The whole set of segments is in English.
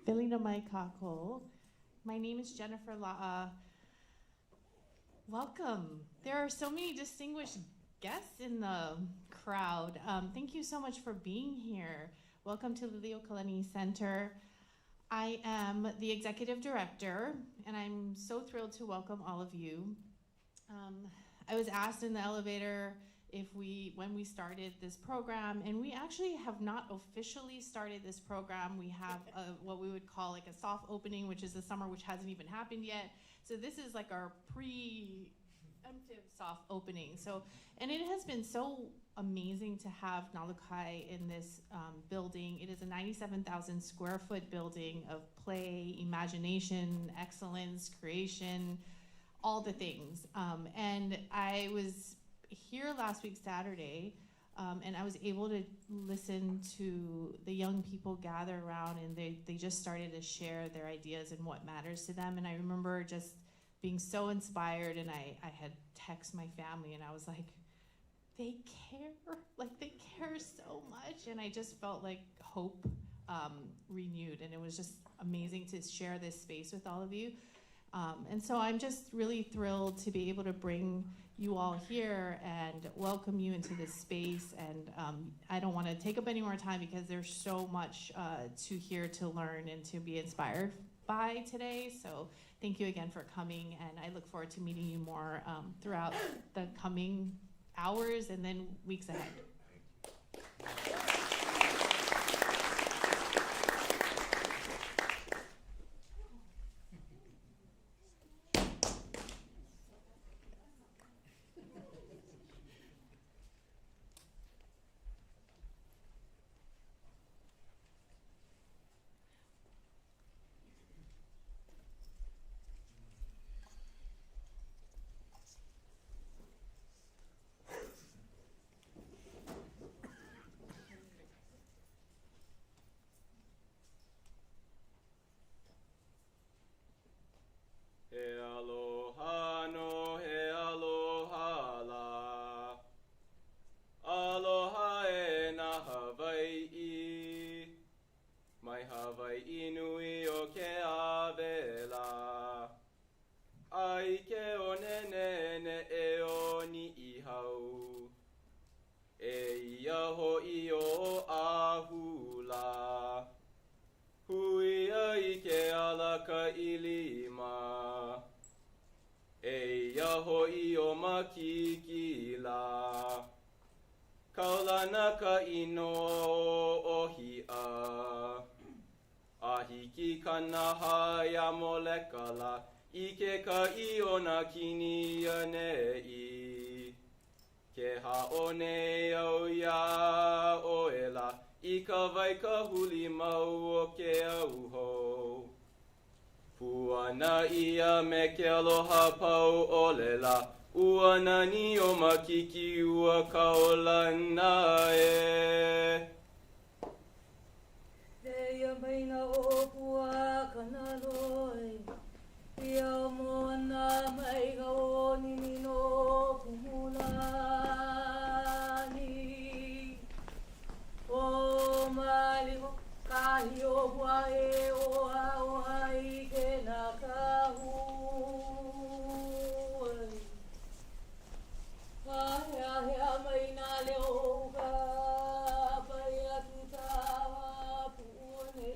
Felina mai kako. My name is Jennifer La'a. Welcome. There are so many distinguished guests in the crowd. Thank you so much for being here. Welcome to the Liliuokalani Center. I am the executive director, and I'm so thrilled to welcome all of you. I was asked in the elevator when we started this program, and we actually have not officially started this program. We have what we would call like a soft opening, which is the summer, which hasn't even happened yet. So this is like our preemptive soft opening. And it has been so amazing to have Nalukai in this building. It is a 97,000 square foot building of play, imagination, excellence, creation, all the things. And I was here last week, Saturday, and I was able to listen to the young people gather around, and they just started to share their ideas and what matters to them. And I remember just being so inspired, and I had text my family, and I was like, they care so much. And I just felt like hope renewed, and it was just amazing to share this space with all of you. And so I'm just really thrilled to be able to bring you all here and welcome you into this space. And I don't want to take up any more time because there's so much to hear, to learn, and to be inspired by today. So thank you again for coming, and I look forward to meeting you more throughout the coming hours and then weeks ahead. Kaulanaka ino ohia Ahiki kanaha ya molekala Ike ka iona kini nei Ke haone au ya oela Ika vai ka huli mau o ke auho Puana ia me ke aloha pau olela Uana ni o makiki ua kaolana e. Ia maina o pua kanaloi. Ia moana mai ga o ninino kumulani. O maliho kahi o hua e o hai ke na kahu. Hea mai nā leo ka pai atu tawa puone.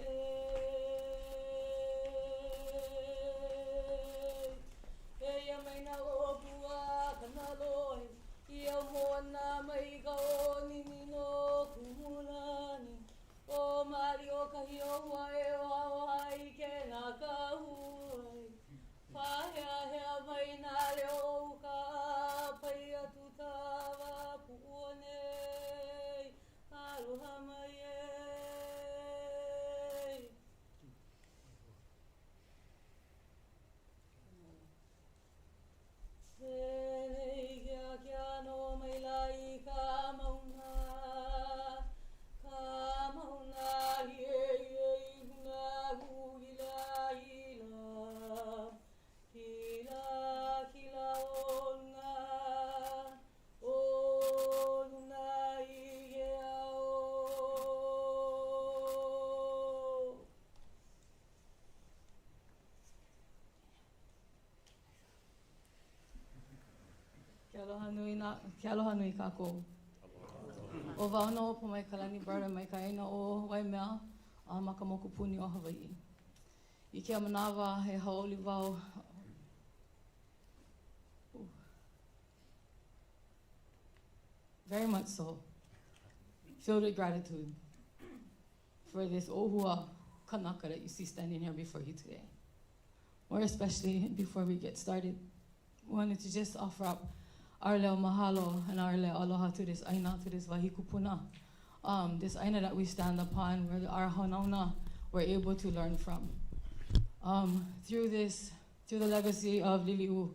ke aloha nui kākou. O wauno po mai kalani brother mai ka aina o Waimea ma ka moku puni o Hawaii. I ke manawa he haoli wau. Very much so. Filled with gratitude for this ohua kanaka that you see standing here before you today. More especially before we get started, we wanted to just offer up our leo mahalo and our leo aloha to this aina, to this wahikupuna. This aina that we stand upon, where our hanauna we're able to learn from. Through the legacy of Lili'u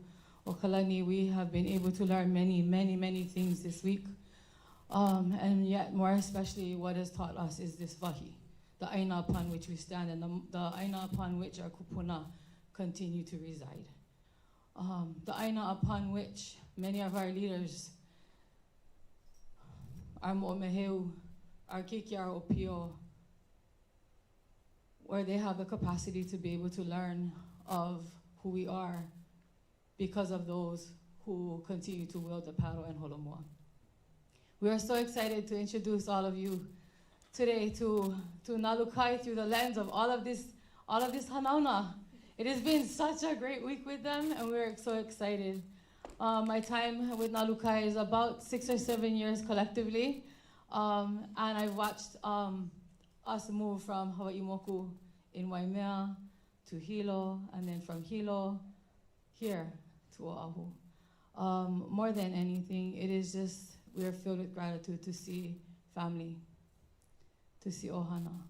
o Kalani, we have been able to learn many, many, many things this week. And yet more especially what has taught us is this wahi, the aina upon which we stand and the aina upon which our kupuna continue to reside. The aina upon which many of our leaders, our mo'omeheu, our kiki, our opio, where they have the capacity to be able to learn of who we are because of those who continue to wield the paddle and holomua. We are so excited to introduce all of you today to Nalukai through the lens of all of this hanauna. It has been such a great week with them, and we're so excited. My time with Nalukai is about 6 or 7 years collectively, and I've watched us move from Hawaii Moku in Waimea to Hilo, and then from Hilo here to Oahu. More than anything, it is just, we are filled with gratitude to see family, to see ohana,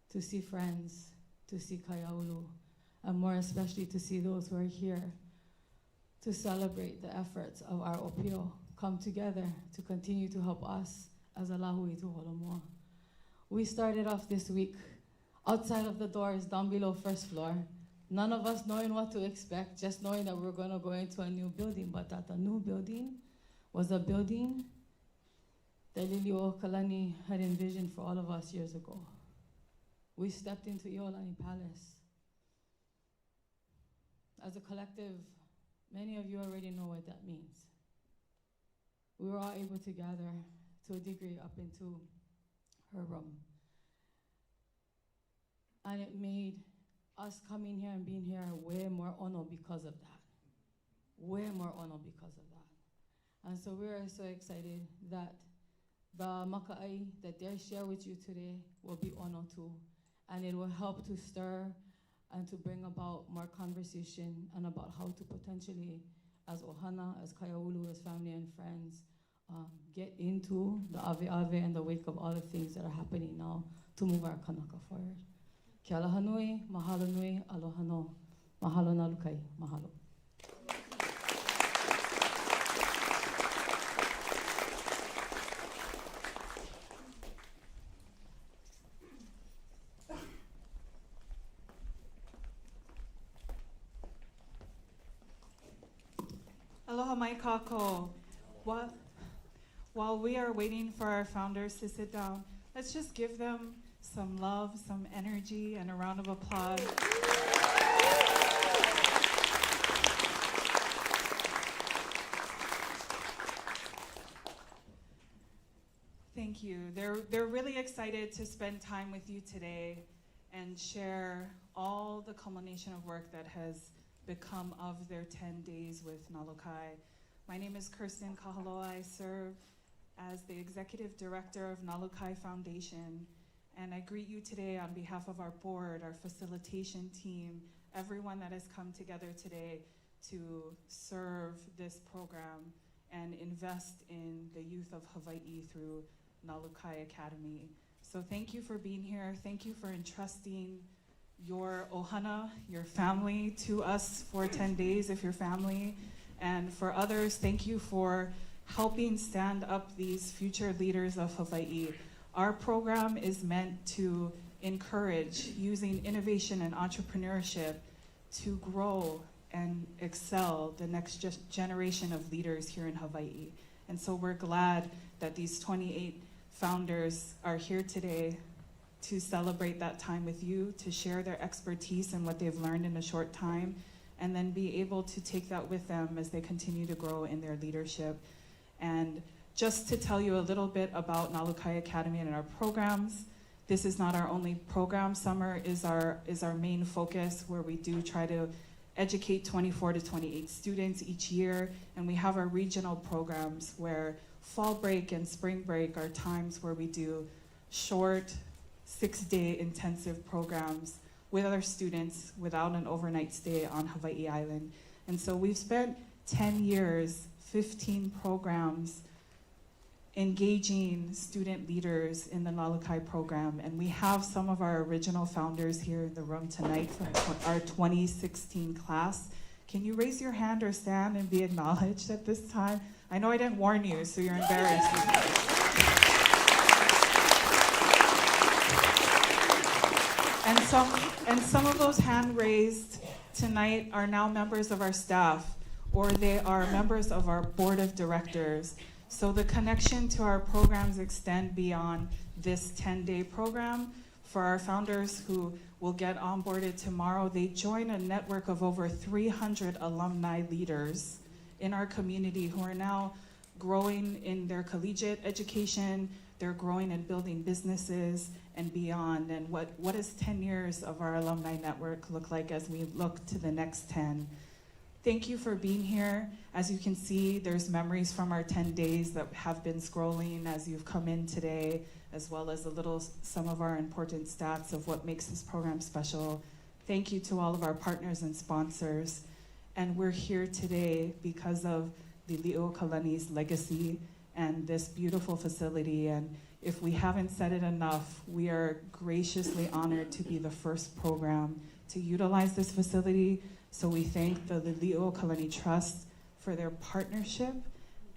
to see friends, to see kaiaulu, and more especially to see those who are here to celebrate the efforts of our opio come together to continue to help us as a lahui to holomoa. We started off this week outside of the doors, down below first floor, none of us knowing what to expect, just knowing that we're gonna go into a new building, but that the new building was a building that Lili'u Kalani had envisioned for all of us years ago. We stepped into Iolani Palace. As a collective, many of you already know what that means. We were all able to gather to a degree up into her room. And it made us coming here and being here way more ono because of that. Way more ono because of that. And so we are so excited that the maka'ai that they share with you today will be ono too. And it will help to stir and to bring about more conversation and about how to potentially, as ohana, as kaiaulu, as family and friends, get into the ave ave and the wake of all the things that are happening now to move our kanaka forward. Ke aloha nui, mahalo nui, aloha no. Mahalo Nalukai, mahalo. Aloha mai kākou. While we are waiting for our founders to sit down, let's just give them some love, some energy, and a round of applause. Thank you. They're really excited to spend time with you today and share all the culmination of work that has become of their 10 days with Nalukai. My name is Kirsten Kahaloa. I serve as the Executive Director of Nalukai Foundation, and I greet you today on behalf of our board, our facilitation team, everyone that has come together today to serve this program and invest in the youth of Hawaii through Nalukai Academy. So thank you for being here. Thank you for entrusting your ohana, your family, to us for 10 days if you're family. And for others, thank you for helping stand up these future leaders of Hawaii. Our program is meant to encourage using innovation and entrepreneurship to grow and excel the next generation of leaders here in Hawaii. And so we're glad that these 28 founders are here today to celebrate that time with you, to share their expertise and what they've learned in a short time, and then be able to take that with them as they continue to grow in their leadership. And just to tell you a little bit about Nalukai Academy and our programs, this is not our only program. Summer is our main focus, where we do try to educate 24 to 28 students each year. And we have our regional programs where fall break and spring break are times where we do short 6-day intensive programs with other students without an overnight stay on Hawaii Island. And so we've spent 10 years, 15 programs engaging student leaders in the Nalukai program. And we have some of our original founders here in the room tonight from our 2016 class. Can you raise your hand or stand and be acknowledged at this time? I know I didn't warn you, so you're embarrassed. And some of those hand raised tonight are now members of our staff, or they are members of our board of directors. So the connection to our programs extend beyond this 10-day program. For our founders who will get onboarded tomorrow, they join a network of over 300 alumni leaders in our community who are now growing in their collegiate education, they're growing and building businesses and beyond. And what does 10 years of our alumni network look like as we look to the next 10? Thank you for being here. As you can see, there's memories from our 10 days that have been scrolling as you've come in today, as well as some of our important stats of what makes this program special. Thank you to all of our partners and sponsors. And we're here today because of the Li'uokalani's legacy and this beautiful facility. And if we haven't said it enough, we are graciously honored to be the first program to utilize this facility. So we thank the Li'uokalani Trust for their partnership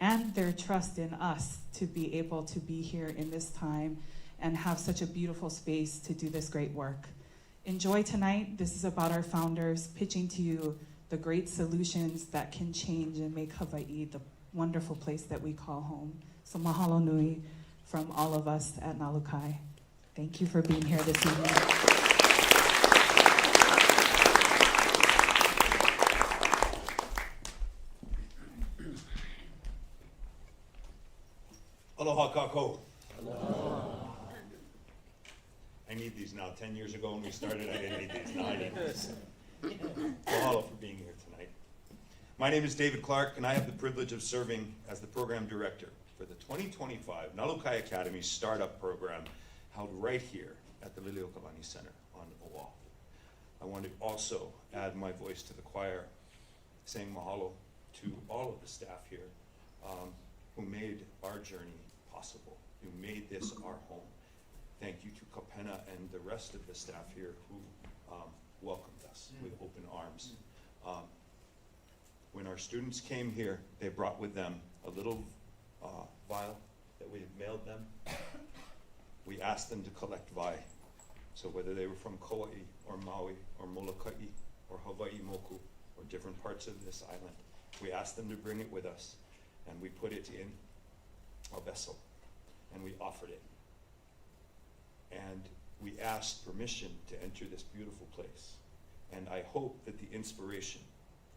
and their trust in us to be able to be here in this time and have such a beautiful space to do this great work. Enjoy tonight. This is about our founders pitching to you the great solutions that can change and make Hawaii the wonderful place that we call home. So mahalo nui from all of us at Nalukai. Thank you for being here this evening. Aloha kako. I need these now. 10 years ago when we started, I didn't need these. Now I need these. Mahalo for being here tonight. My name is David Clark, and I have the privilege of serving as the program director for the 2025 Nalukai Academy Startup Program held right here at the Liliuokalani Center on Oahu. I want to also add my voice to the choir, saying mahalo to all of the staff here who made our journey possible, who made this our home. Thank you to Kapena and the rest of the staff here who welcomed us with open arms. When our students came here, they brought with them a little vial that we had mailed them. We asked them to collect vai. So whether they were from Kauai or Maui or Molokai or Hawaii Moku or different parts of this island, we asked them to bring it with us, and we put it in a vessel and we offered it. And we asked permission to enter this beautiful place. And I hope that the inspiration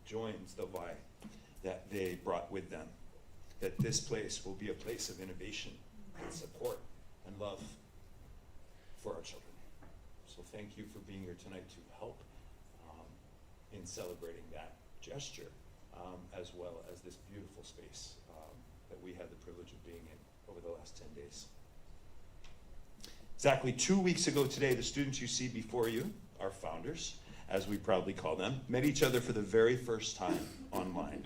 joins the vai that they brought with them, that this place will be a place of innovation and support and love for our children. So thank you for being here tonight to help in celebrating that gesture, as well as this beautiful space that we had the privilege of being in over the last 10 days. Exactly 2 weeks ago today, the students you see before you, our founders, as we proudly call them, met each other for the very first time online.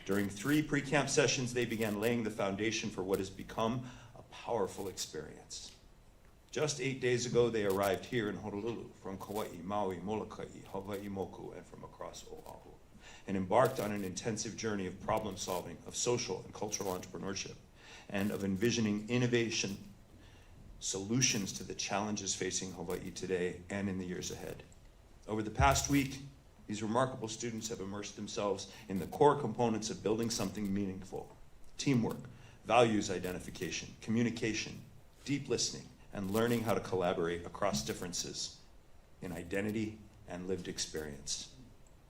During 3 pre-camp sessions, they began laying the foundation for what has become a powerful experience. Just 8 days ago, they arrived here in Honolulu from Kauai, Maui, Molokai, Hawaii Moku, and from across Oahu, and embarked on an intensive journey of problem solving, of social and cultural entrepreneurship, and of envisioning innovation solutions to the challenges facing Hawaii today and in the years ahead. Over the past week, these remarkable students have immersed themselves in the core components of building something meaningful: teamwork, values identification, communication, deep listening, and learning how to collaborate across differences in identity and lived experience.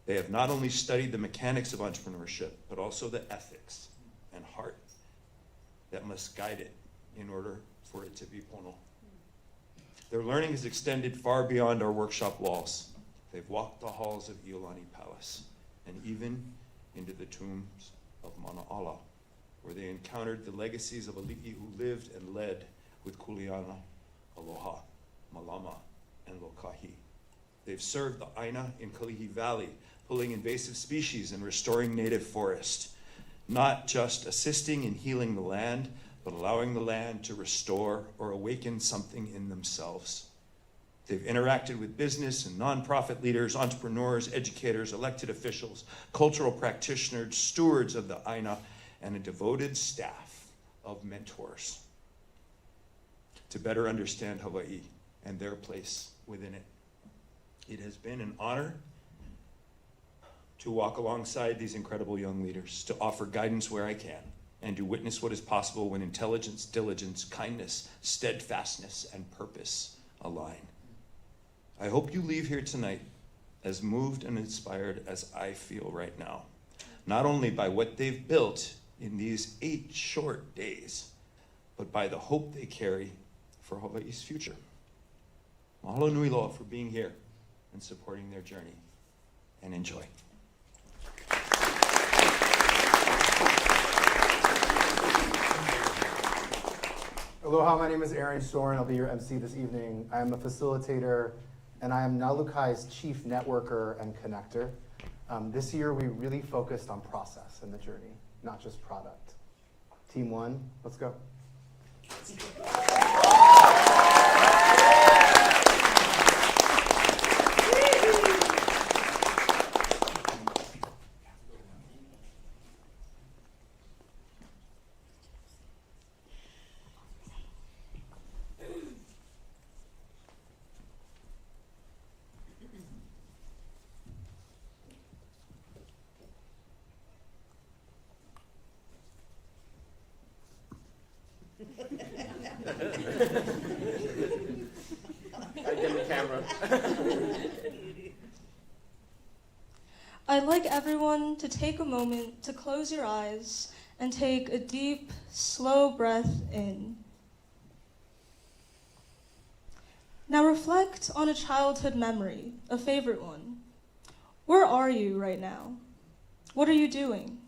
They have not only studied the mechanics of entrepreneurship, but also the ethics and heart that must guide it in order for it to be pono. Their learning has extended far beyond our workshop walls. They've walked the halls of Iolani Palace and even into the tombs of Mana'ala, where they encountered the legacies of ali'i who lived and led with Kuleana, Aloha, Malama, and Lokahi. They've served the Aina in Kalihi Valley, pulling invasive species and restoring native forest, not just assisting in healing the land, but allowing the land to restore or awaken something in themselves. They've interacted with business and nonprofit leaders, entrepreneurs, educators, elected officials, cultural practitioners, stewards of the Aina, and a devoted staff of mentors to better understand Hawaii and their place within it. It has been an honor to walk alongside these incredible young leaders, to offer guidance where I can, and to witness what is possible when intelligence, diligence, kindness, steadfastness, and purpose align. I hope you leave here tonight as moved and inspired as I feel right now, not only by what they've built in these 8 short days, but by the hope they carry for Hawaii's future. Mahalo nui loa for being here and supporting their journey, and enjoy. Aloha, my name is Aaron Soren. I'll be your MC this evening. I am a facilitator, and I am Nalukai's chief networker and connector. This year, we really focused on process in the journey, not just product. Team 1, let's go. I'd like everyone to take a moment to close your eyes and take a deep, slow breath in. Now reflect on a childhood memory, a favorite one. Where are you right now? What are you doing?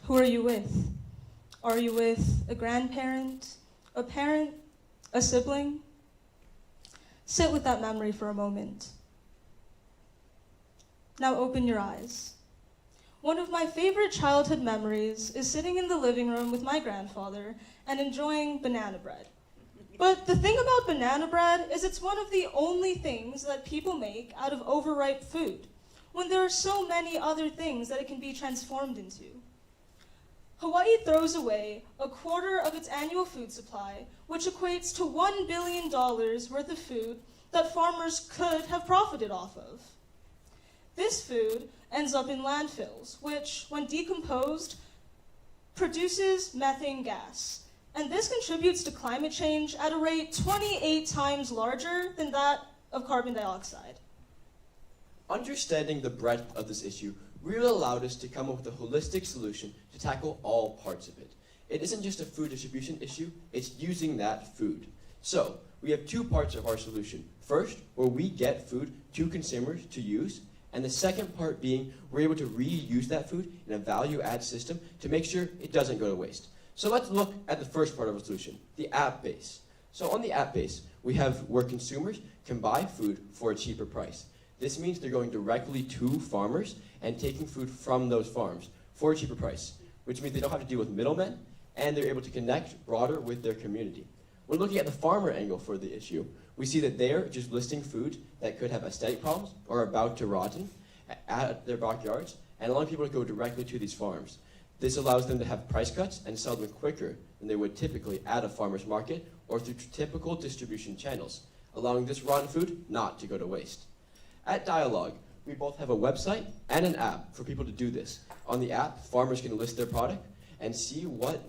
Who are you with? Are you with a grandparent, a parent, a sibling? Sit with that memory for a moment. Now open your eyes. One of my favorite childhood memories is sitting in the living room with my grandfather and enjoying banana bread. But the thing about banana bread is it's one of the only things that people make out of overripe food, when there are so many other things that it can be transformed into. Hawaii throws away a quarter of its annual food supply, which equates to $1 billion worth of food that farmers could have profited off of. This food ends up in landfills, which, when decomposed, produces methane gas. And this contributes to climate change at a rate 28 times larger than that of carbon dioxide. Understanding the breadth of this issue really allowed us to come up with a holistic solution to tackle all parts of it. It isn't just a food distribution issue, it's using that food. So, we have 2 parts of our solution. First, where we get food to consumers to use, and the second part being we're able to reuse that food in a value-add system to make sure it doesn't go to waste. So let's look at the first part of our solution, the app base. So on the app base, we have where consumers can buy food for a cheaper price. This means they're going directly to farmers and taking food from those farms for a cheaper price, which means they don't have to deal with middlemen, and they're able to connect broader with their community. When looking at the farmer angle for the issue, we see that they're just listing food that could have aesthetic problems or are about to rotten at their backyards, and allowing people to go directly to these farms. This allows them to have price cuts and sell them quicker than they would typically at a farmer's market or through typical distribution channels, allowing this rotten food not to go to waste. At Dialogue, we both have a website and an app for people to do this. On the app, farmers can list their product and see what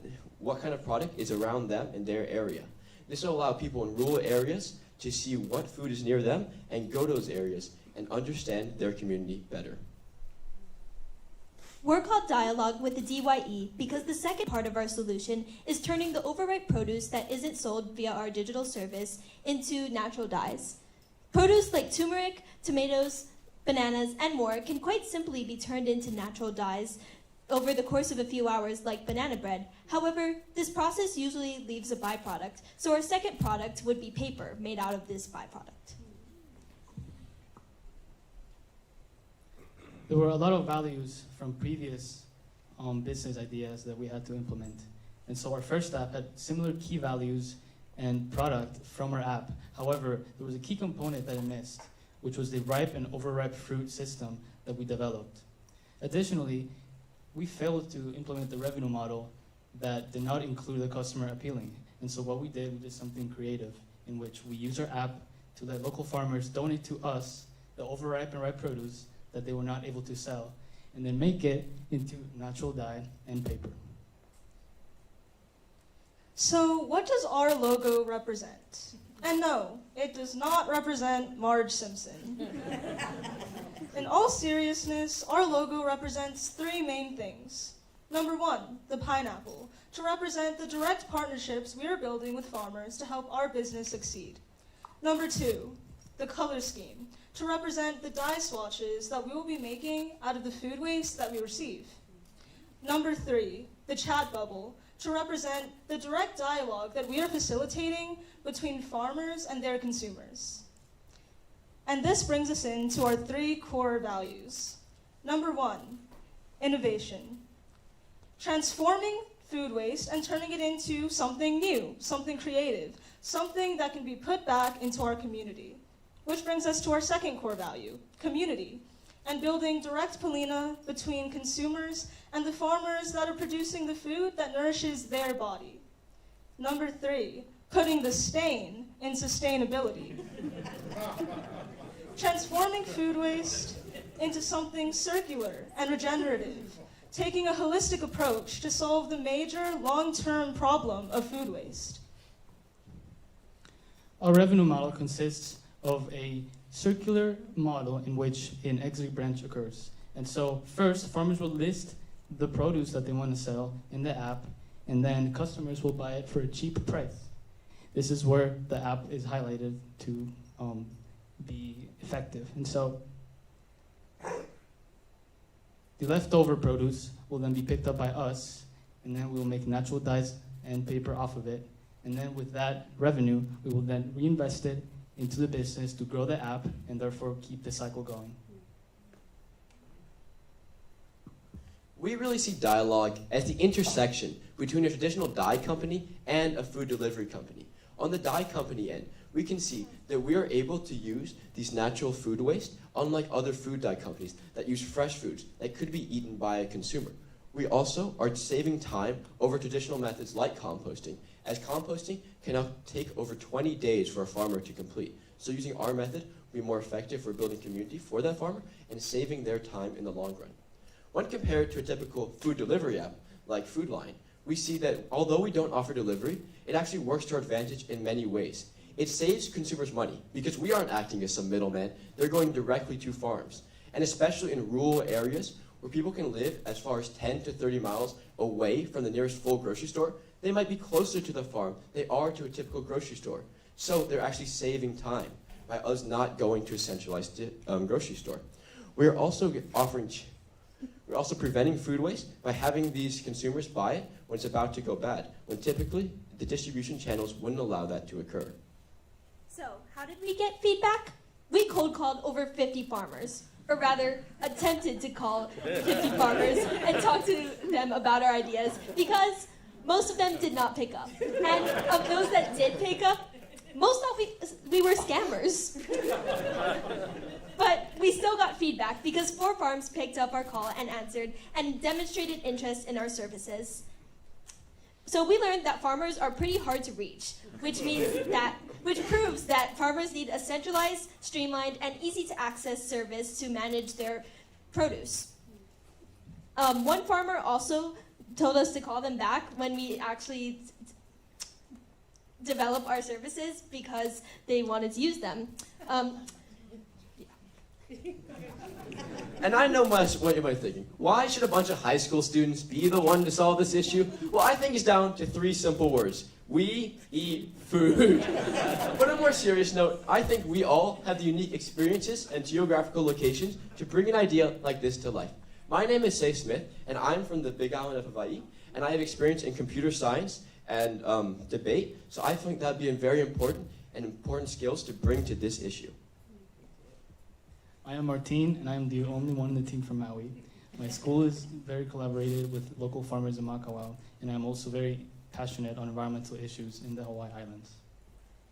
kind of product is around them in their area. This will allow people in rural areas to see what food is near them and go to those areas and understand their community better. We're called Dialogue with the DYE because the second part of our solution is turning the overripe produce that isn't sold via our digital service into natural dyes. Produce like turmeric, tomatoes, bananas, and more can quite simply be turned into natural dyes over the course of a few hours like banana bread. However, this process usually leaves a byproduct, so our second product would be paper made out of this byproduct. There were a lot of values from previous business ideas that we had to implement. And so our first app had similar key values and product from our app. However, there was a key component that it missed, which was the ripe and overripe fruit system that we developed. Additionally, we failed to implement the revenue model that did not include the customer appealing. And so what we did something creative in which we use our app to let local farmers donate to us the overripe and ripe produce that they were not able to sell, and then make it into natural dye and paper. So what does our logo represent? And no, it does not represent Marge Simpson. In all seriousness, our logo represents three main things. Number one, the pineapple, to represent the direct partnerships we are building with farmers to help our business succeed. Number two, the color scheme, to represent the dye swatches that we will be making out of the food waste that we receive. Number three, the chat bubble, to represent the direct dialogue that we are facilitating between farmers and their consumers. And this brings us into our three core values. Number one, innovation. Transforming food waste and turning it into something new, something creative, something that can be put back into our community. Which brings us to our second core value, community, and building direct polina between consumers and the farmers that are producing the food that nourishes their body. Number three, putting the stain in sustainability. Transforming food waste into something circular and regenerative, taking a holistic approach to solve the major long-term problem of food waste. Our revenue model consists of a circular model in which an exit branch occurs. And so first, farmers will list the produce that they want to sell in the app, and then customers will buy it for a cheap price. This is where the app is highlighted to be effective. And so the leftover produce will then be picked up by us, and then we'll make natural dyes and paper off of it. And then with that revenue, we will then reinvest it into the business to grow the app and therefore keep the cycle going. We really see Dialogue as the intersection between a traditional dye company and a food delivery company. On the dye company end, we can see that we are able to use these natural food waste, unlike other food dye companies that use fresh foods that could be eaten by a consumer. We also are saving time over traditional methods like composting, as composting can now take over 20 days for a farmer to complete. So using our method will be more effective for building community for that farmer and saving their time in the long run. When compared to a typical food delivery app like Foodline, we see that although we don't offer delivery, it actually works to our advantage in many ways. It saves consumers money because we aren't acting as some middleman, they're going directly to farms. And especially in rural areas where people can live as far as 10 to 30 miles away from the nearest full grocery store, they might be closer to the farm they are to a typical grocery store. So they're actually saving time by us not going to a centralized grocery store. We're also preventing food waste by having these consumers buy it when it's about to go bad, when typically the distribution channels wouldn't allow that to occur. So, how did we get feedback? We cold called over 50 farmers, or rather, attempted to call 50 farmers and talk to them about our ideas, because most of them did not pick up. And of those that did pick up, most thought we were scammers. But we still got feedback because 4 farms picked up our call and answered and demonstrated interest in our services. So we learned that farmers are pretty hard to reach, which proves that farmers need a centralized, streamlined, and easy to access service to manage their produce. One farmer also told us to call them back when we actually develop our services because they wanted to use them. And I know what you might be thinking. Why should a bunch of high school students be the one to solve this issue? Well, I think it's down to 3 simple words. We eat food. But on a more serious note, I think we all have the unique experiences and geographical locations to bring an idea like this to life. My name is Say Smith, and I'm from the Big Island of Hawaii, and I have experience in computer science and debate, so I think that would be very important skills to bring to this issue. I am Martin, and I am the only one in the team from Maui. My school is very collaborative with local farmers in Makawao, and I'm also very passionate on environmental issues in the Hawaii Islands.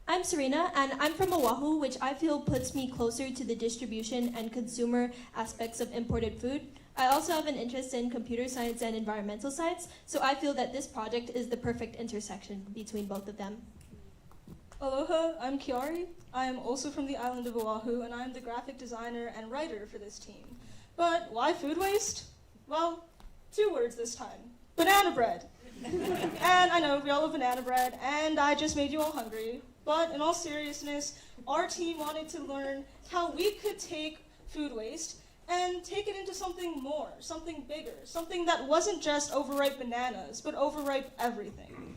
I'm Serena, and I'm from Oahu, which I feel puts me closer to the distribution and consumer aspects of imported food. I also have an interest in computer science and environmental science, so I feel that this project is the perfect intersection between both of them. Aloha, I'm Kiari. I am also from the island of Oahu, and I'm the graphic designer and writer for this team. But why food waste? Well, 2 words this time. Banana bread. And I know we all love banana bread, and I just made you all hungry. But in all seriousness, our team wanted to learn how we could take food waste and take it into something more, something bigger, something that wasn't just overripe bananas, but overripe everything.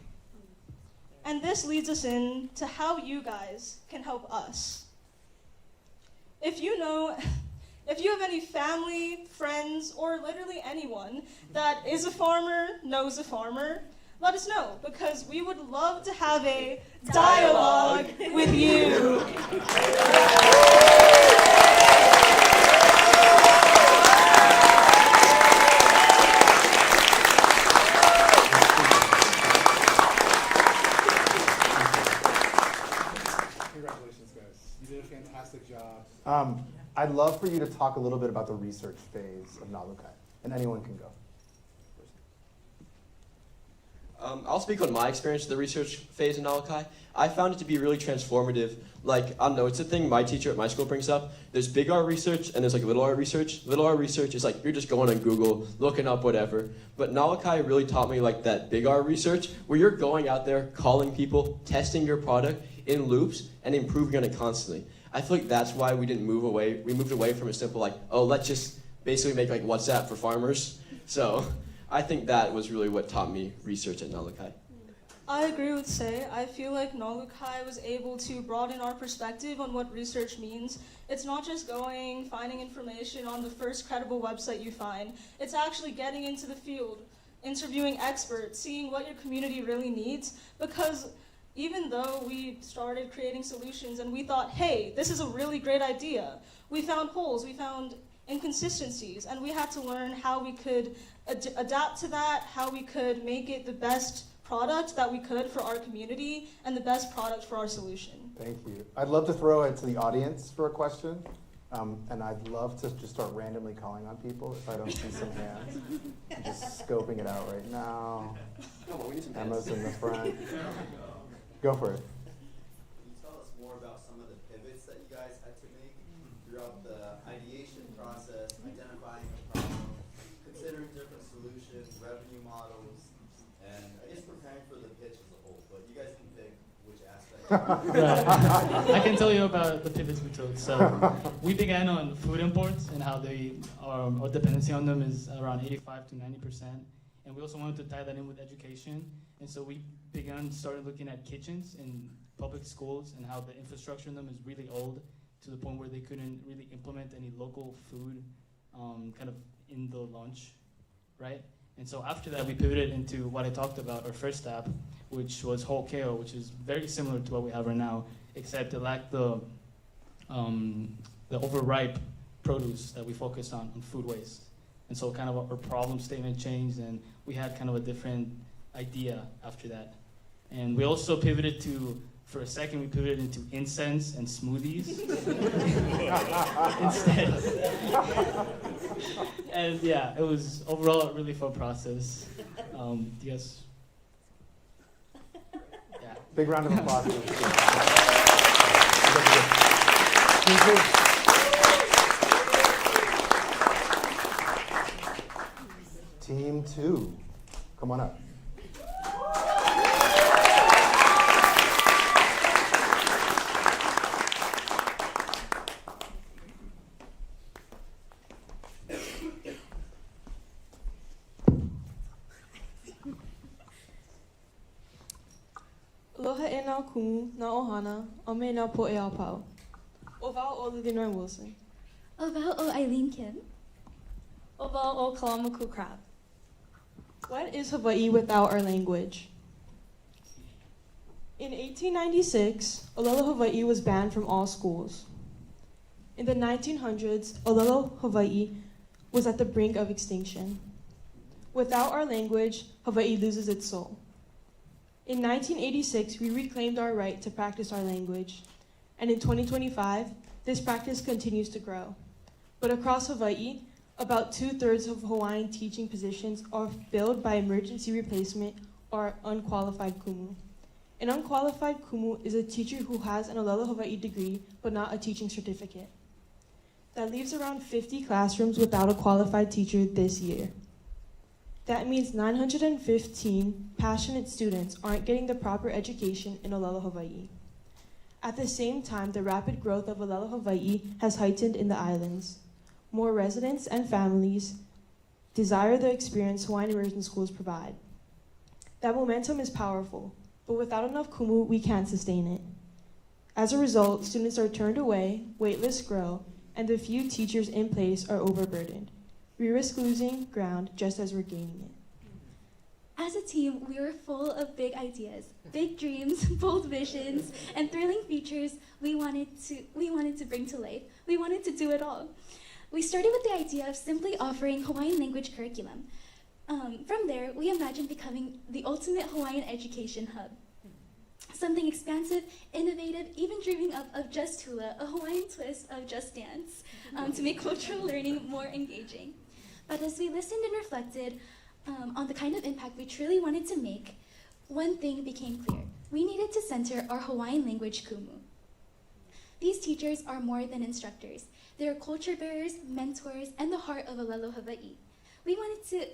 And this leads us in to how you guys can help us. If you have any family, friends, or literally anyone that is a farmer, knows a farmer, let us know, because we would love to have a dialogue with you. Congratulations, guys. You did a fantastic job. I'd love for you to talk a little bit about the research phase of Nalukai, and anyone can go. I'll speak on my experience with the research phase in Nalukai. I found it to be really transformative. Like, I don't know, it's a thing my teacher at my school brings up. There's big R research and there's like little R research. Little R research is like, you're just going on Google, looking up whatever. But Nalukai really taught me like that big R research, where you're going out there, calling people, testing your product in loops, and improving on it constantly. I feel like that's why we didn't move away. We moved away from a simple like, oh, let's just basically make like WhatsApp for farmers. So I think that was really what taught me research at Nalukai. I agree with Say. I feel like Nalukai was able to broaden our perspective on what research means. It's not just going, finding information on the first credible website you find. It's actually getting into the field, interviewing experts, seeing what your community really needs, because even though we started creating solutions and we thought, hey, this is a really great idea, we found holes, we found inconsistencies, and we had to learn how we could adapt to that, how we could make it the best product that we could for our community and the best product for our solution. Thank you. I'd love to throw it to the audience for a question, and I'd love to just start randomly calling on people if I don't see some hands. I'm just scoping it out right now. Emma's in the front. Go for it. Can you tell us more about some of the pivots that you guys had to make throughout the ideation process, identifying a problem, considering different solutions, revenue models, and I guess preparing for the pitch as a whole, but you guys can pick which aspect. Right. I can tell you about the pivots we took. So we began on food imports and how our dependency on them is around 85 to 90%. And we also wanted to tie that in with education. And so we started looking at kitchens in public schools and how the infrastructure in them is really old to the point where they couldn't really implement any local food kind of in the lunch, right? And so after that, we pivoted into what I talked about, our first app, which was Hōʻike, which is very similar to what we have right now, except it lacked the overripe produce that we focused on food waste. And so kind of our problem statement changed, and we had kind of a different idea after that. And we also pivoted to, for a second, we pivoted into incense and smoothies instead. And yeah, it was overall a really fun process. Yes. Yeah. Big round of applause. Team 2, come on up. nā kumu, nā ohana, ame nā po'e au pau. O wau o Lilinoy Wilson. O wau o Eileen Kim. O wau o Kalamaku Crab. What is Hawaii without our language? In 1896, Olelo Hawaii was banned from all schools. In the 1900s, Olelo Hawaii was at the brink of extinction. Without our language, Hawaii loses its soul. In 1986, we reclaimed our right to practice our language. And in 2025, this practice continues to grow. But across Hawaii, about 2/3 of Hawaiian teaching positions are filled by emergency replacement or unqualified kumu. An unqualified kumu is a teacher who has an Olelo Hawaii degree but not a teaching certificate. That leaves around 50 classrooms without a qualified teacher this year. That means 915 passionate students aren't getting the proper education in Olelo Hawaii. At the same time, the rapid growth of Olelo Hawaii has heightened in the islands. More residents and families desire the experience Hawaiian immersion schools provide. That momentum is powerful, but without enough kumu, we can't sustain it. As a result, students are turned away, waitlists grow, and the few teachers in place are overburdened. We risk losing ground just as we're gaining it. As a team, we were full of big ideas, big dreams, bold visions, and thrilling features we wanted to bring to life. We wanted to do it all. We started with the idea of simply offering Hawaiian language curriculum. From there, we imagined becoming the ultimate Hawaiian education hub. Something expansive, innovative, even dreaming of Just Hula, a Hawaiian twist of Just Dance, to make cultural learning more engaging. But as we listened and reflected on the kind of impact we truly wanted to make, one thing became clear. We needed to center our Hawaiian language kumu. These teachers are more than instructors. They are culture bearers, mentors, and the heart of Olelo Hawaii. We wanted to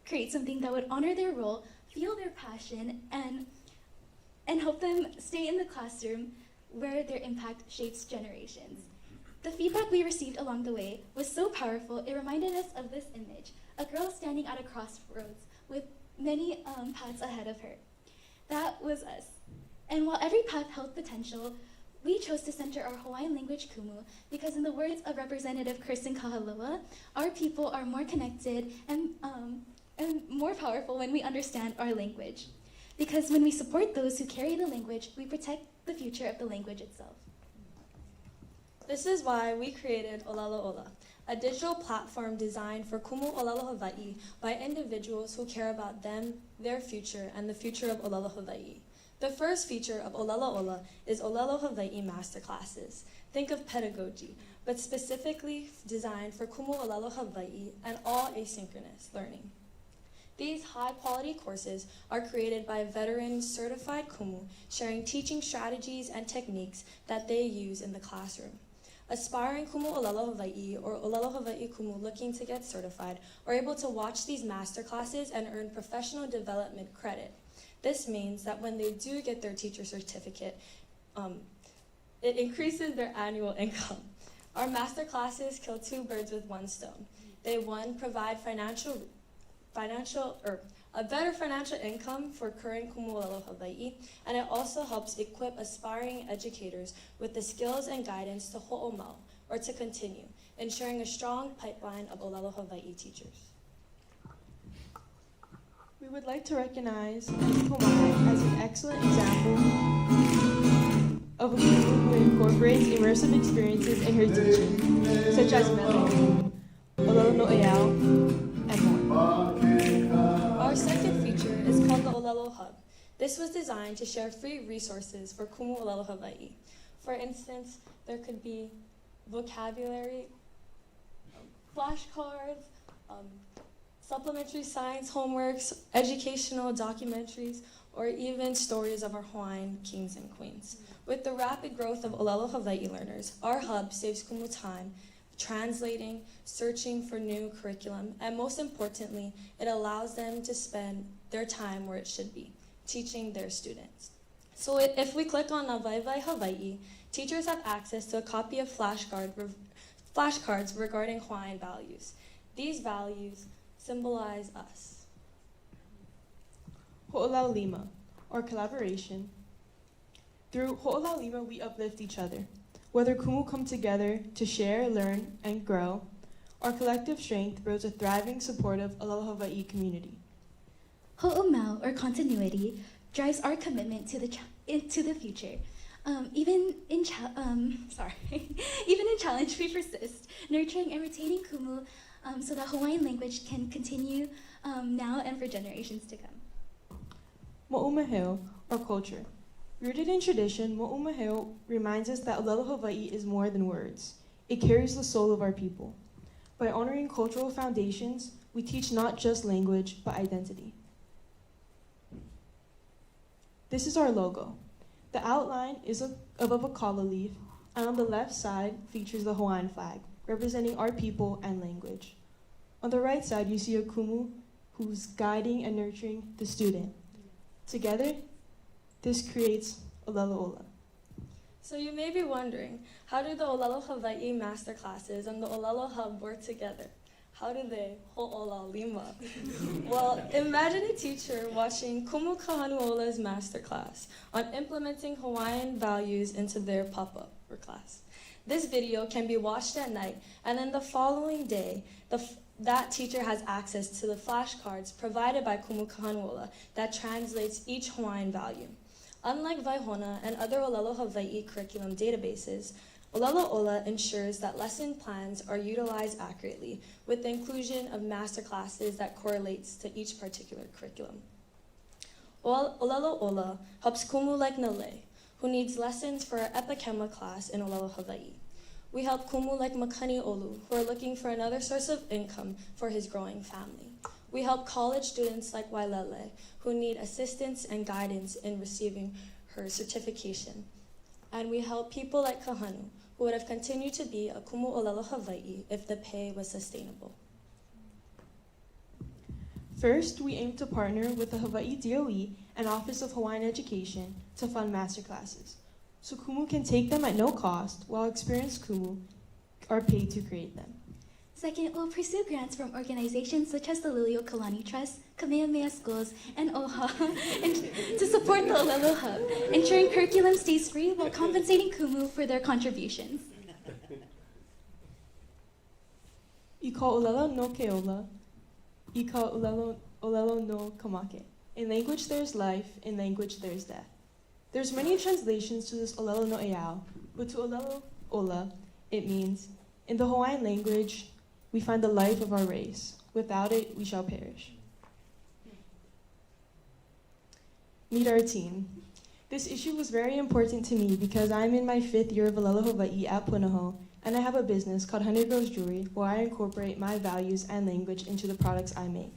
create something that would honor their role, feel their passion, and help them stay in the classroom where their impact shapes generations. The feedback we received along the way was so powerful, it reminded us of this image, a girl standing at a crossroads with many paths ahead of her. That was us. And while every path held potential, we chose to center our Hawaiian language kumu because in the words of Representative Kristen Kahaloa, our people are more connected and more powerful when we understand our language. Because when we support those who carry the language, we protect the future of the language itself. This is why we created Olelo Ola, a digital platform designed for Kumu Olelo Hawaii by individuals who care about them, their future, and the future of Olelo Hawaii. The first feature of Olelo Ola is Olelo Hawaii Masterclasses. Think of pedagogy, but specifically designed for Kumu Olelo Hawaii and all asynchronous learning. These high-quality courses are created by veteran certified kumu, sharing teaching strategies and techniques that they use in the classroom. Aspiring Kumu Olelo Hawaii or Olelo Hawaii Kumu looking to get certified are able to watch these masterclasses and earn professional development credit. This means that when they do get their teacher certificate, it increases their annual income. Our masterclasses kill two birds with one stone. They, one, provide a better financial income for current Kumu Olelo Hawaii, and it also helps equip aspiring educators with the skills and guidance to ho'omau, or to continue, ensuring a strong pipeline of Olelo Hawaii teachers. We would like to recognize Pomai as an excellent example of a kumu who incorporates immersive experiences in her teaching, such as Melody, Olelo No'eau, and more. Our second feature is called the Olelo Hub. This was designed to share free resources for Kumu Olelo Hawaii. For instance, there could be vocabulary, flashcards, supplementary science homeworks, educational documentaries, or even stories of our Hawaiian kings and queens. With the rapid growth of Olelo Hawaii learners, our hub saves Kumu time translating, searching for new curriculum, and most importantly, it allows them to spend their time where it should be, teaching their students. So if we click on Nawaiwai Hawaii, teachers have access to a copy of flashcards regarding Hawaiian values. These values symbolize us. Ho'olau Lima, or collaboration, Through Ho'olalima, we uplift each other. Whether Kumu come together to share, learn, and grow, our collective strength builds a thriving, supportive Olelo Hawaii community. Ho'omau, or continuity, drives our commitment to the future. Even in challenge, we persist, nurturing and retaining Kumu so that Hawaiian language can continue now and for generations to come. Mo'umaheo, or culture. Rooted in tradition, Mo'umaheo reminds us that Olelo Hawaii is more than words. It carries the soul of our people. By honoring cultural foundations, we teach not just language, but identity. This is our logo. The outline is of a bakala leaf, and on the left side features the Hawaiian flag, representing our people and language. On the right side, you see a kumu who's guiding and nurturing the student. Together, this creates Olelo Ola. So you may be wondering, how do the Olelo Hawaii masterclasses and the Olelo Hub work together? How do they ho'olalima? Well, imagine a teacher watching Kumu Kahanuola's masterclass on implementing Hawaiian values into their papa or class. This video can be watched at night, and then the following day, that teacher has access to the flashcards provided by Kumu Kahanuola that translates each Hawaiian value. Unlike Vaihona and other Olelo Hawaii curriculum databases, Olelo Ola ensures that lesson plans are utilized accurately with the inclusion of masterclasses that correlates to each particular curriculum. Olelo Ola helps Kumu like Nale, who needs lessons for our Epikema class in Olelo Hawaii. We help Kumu like Makani Olu, who are looking for another source of income for his growing family. We help college students like Wailele, who need assistance and guidance in receiving her certification. And we help people like Kahanu, who would have continued to be a Kumu Olelo Hawaii if the pay was sustainable. First, we aim to partner with the Hawaii DOE and Office of Hawaiian Education to fund masterclasses, so Kumu can take them at no cost, while experienced Kumu are paid to create them. Second, we'll pursue grants from organizations such as the Liliuokalani Trust, Kamehameha Schools, and OHA to support the Olelo Hub, ensuring curriculum stays free while compensating Kumu for their contributions. Ika Olelo no Keola, Ika Olelo no Kamake. In language there's life, in language there's death. There's many translations to this Olelo no Eau, but to Olelo Ola, it means, in the Hawaiian language, we find the life of our race. Without it, we shall perish. Meet our team. This issue was very important to me because I'm in my 5th year of Olelo Hawaii at Punahou, and I have a business called 100 Girls Jewelry where I incorporate my values and language into the products I make.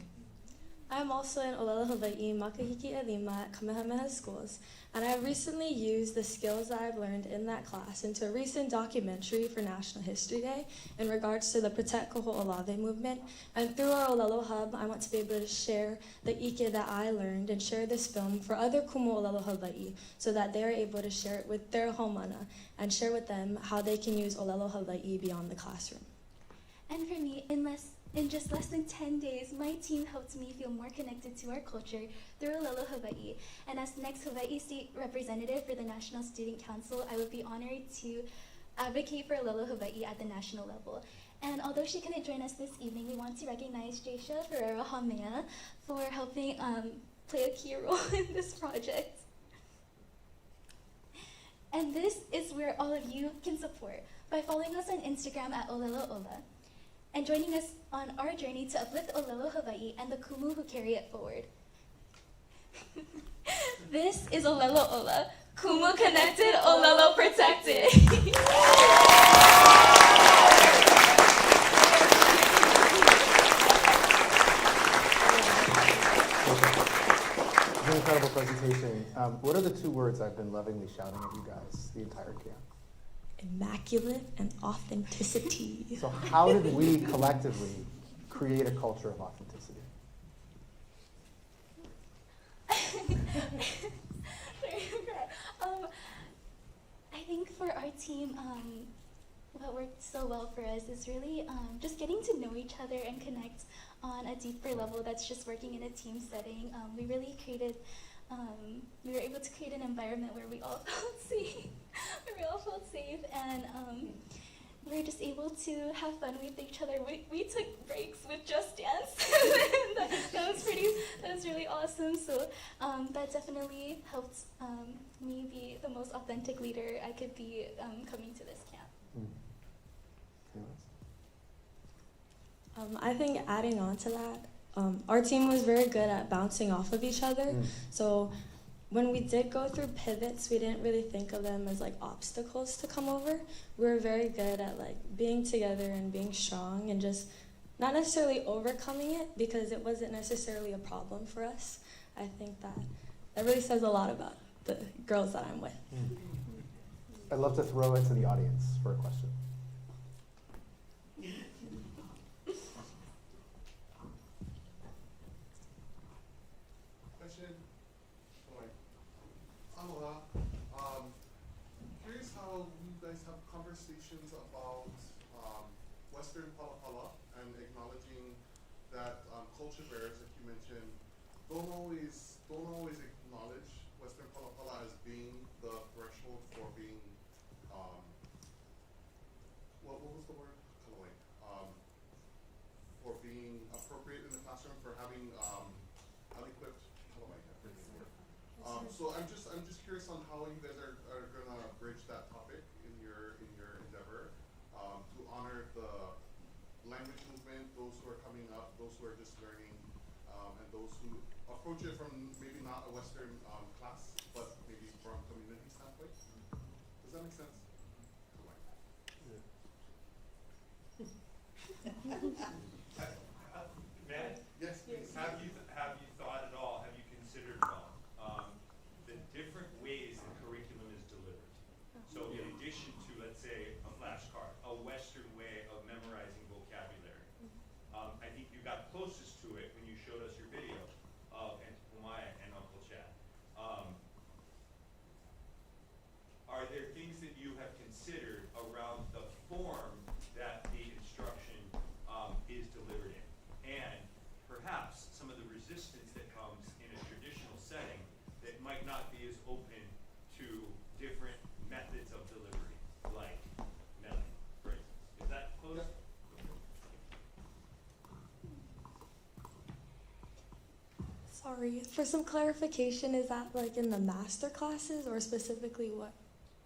I'm also in Olelo Hawaii Makahiki Elima at Kamehameha Schools, and I recently used the skills that I've learned in that class into a recent documentary for National History Day in regards to the Protect Kaho'olawe movement. And through our Olelo Hub, I want to be able to share the ike that I learned and share this film for other Kumu Olelo Hawaii so that they're able to share it with their haumana and share with them how they can use Olelo Hawaii beyond the classroom. And for me, in just less than 10 days, my team helped me feel more connected to our culture through Olelo Hawaii. And as the next Hawaii State representative for the National Student Council, I would be honored to advocate for Olelo Hawaii at the national level. And although she couldn't join us this evening, we want to recognize Jaisha Ferreira Hamea for helping play a key role in this project. And this is where all of you can support by following us on Instagram at Olelo Ola, and joining us on our journey to uplift Olelo Hawaii and the Kumu who carry it forward. This is Olelo Ola. Kumu connected, Olelo protected. It's an incredible presentation. What are the 2 words I've been lovingly shouting at you guys the entire camp? Immaculate and authenticity. So how did we collectively create a culture of authenticity? I think for our team, what worked so well for us is really just getting to know each other and connect on a deeper level that's just working in a team setting. We really created we were able to create an environment where we all felt safe, and we were just able to have fun with each other. We took breaks with Just Dance. that was really awesome. So that definitely helped me be the most authentic leader I could be coming to this camp. I think adding on to that, our team was very good at bouncing off of each other. So when we did go through pivots, we didn't really think of them as like obstacles to come over. We were very good at like being together and being strong and just not necessarily overcoming it because it wasn't necessarily a problem for us. I think that really says a lot about the girls that I'm with. I'd love to throw it to the audience for a question. Aloha. Curious how you guys have conversations about Western Palapala and acknowledging that culture bearers, like you mentioned, don't always acknowledge Western Palapala as being the threshold for being what was the word? For being appropriate in the classroom, for having unequipped. So I'm just curious on how you guys are gonna bridge that topic in your endeavor to honor the language movement, those who are coming up, those who are just learning, and those who approach it from maybe not a Western class, but maybe from community standpoint. Does that make sense? Matt? Yes, please. Have you thought at all? Have you considered the different ways the curriculum is delivered? So in addition to, let's say, a flashcard, a Western way of memorizing vocabulary, I think you got closest to it when you showed us your video of Auntie Pumaya and Uncle Chad. Are there things that you have considered around the form that the instruction is delivered in? And perhaps some of the resistance that comes in a traditional setting that might not be as open to different methods of delivery, like Melanie, for instance. Is that close? Sorry, for some clarification, is that like in the master classes or specifically what?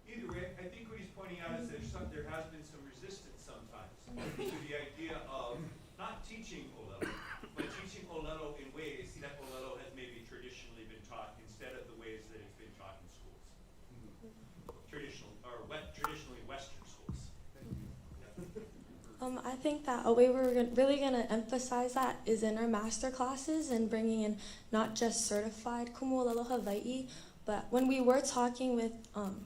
Either way, I think what he's pointing out is there has been some resistance sometimes to the idea of not teaching Olelo, but teaching Olelo in ways that Olelo has maybe traditionally been taught instead of the ways that it's been taught in schools. Traditionally Western schools. I think that a way we're really going to emphasize that is in our master classes and bringing in not just certified Kumu Olelo Hawaii, but when we were talking with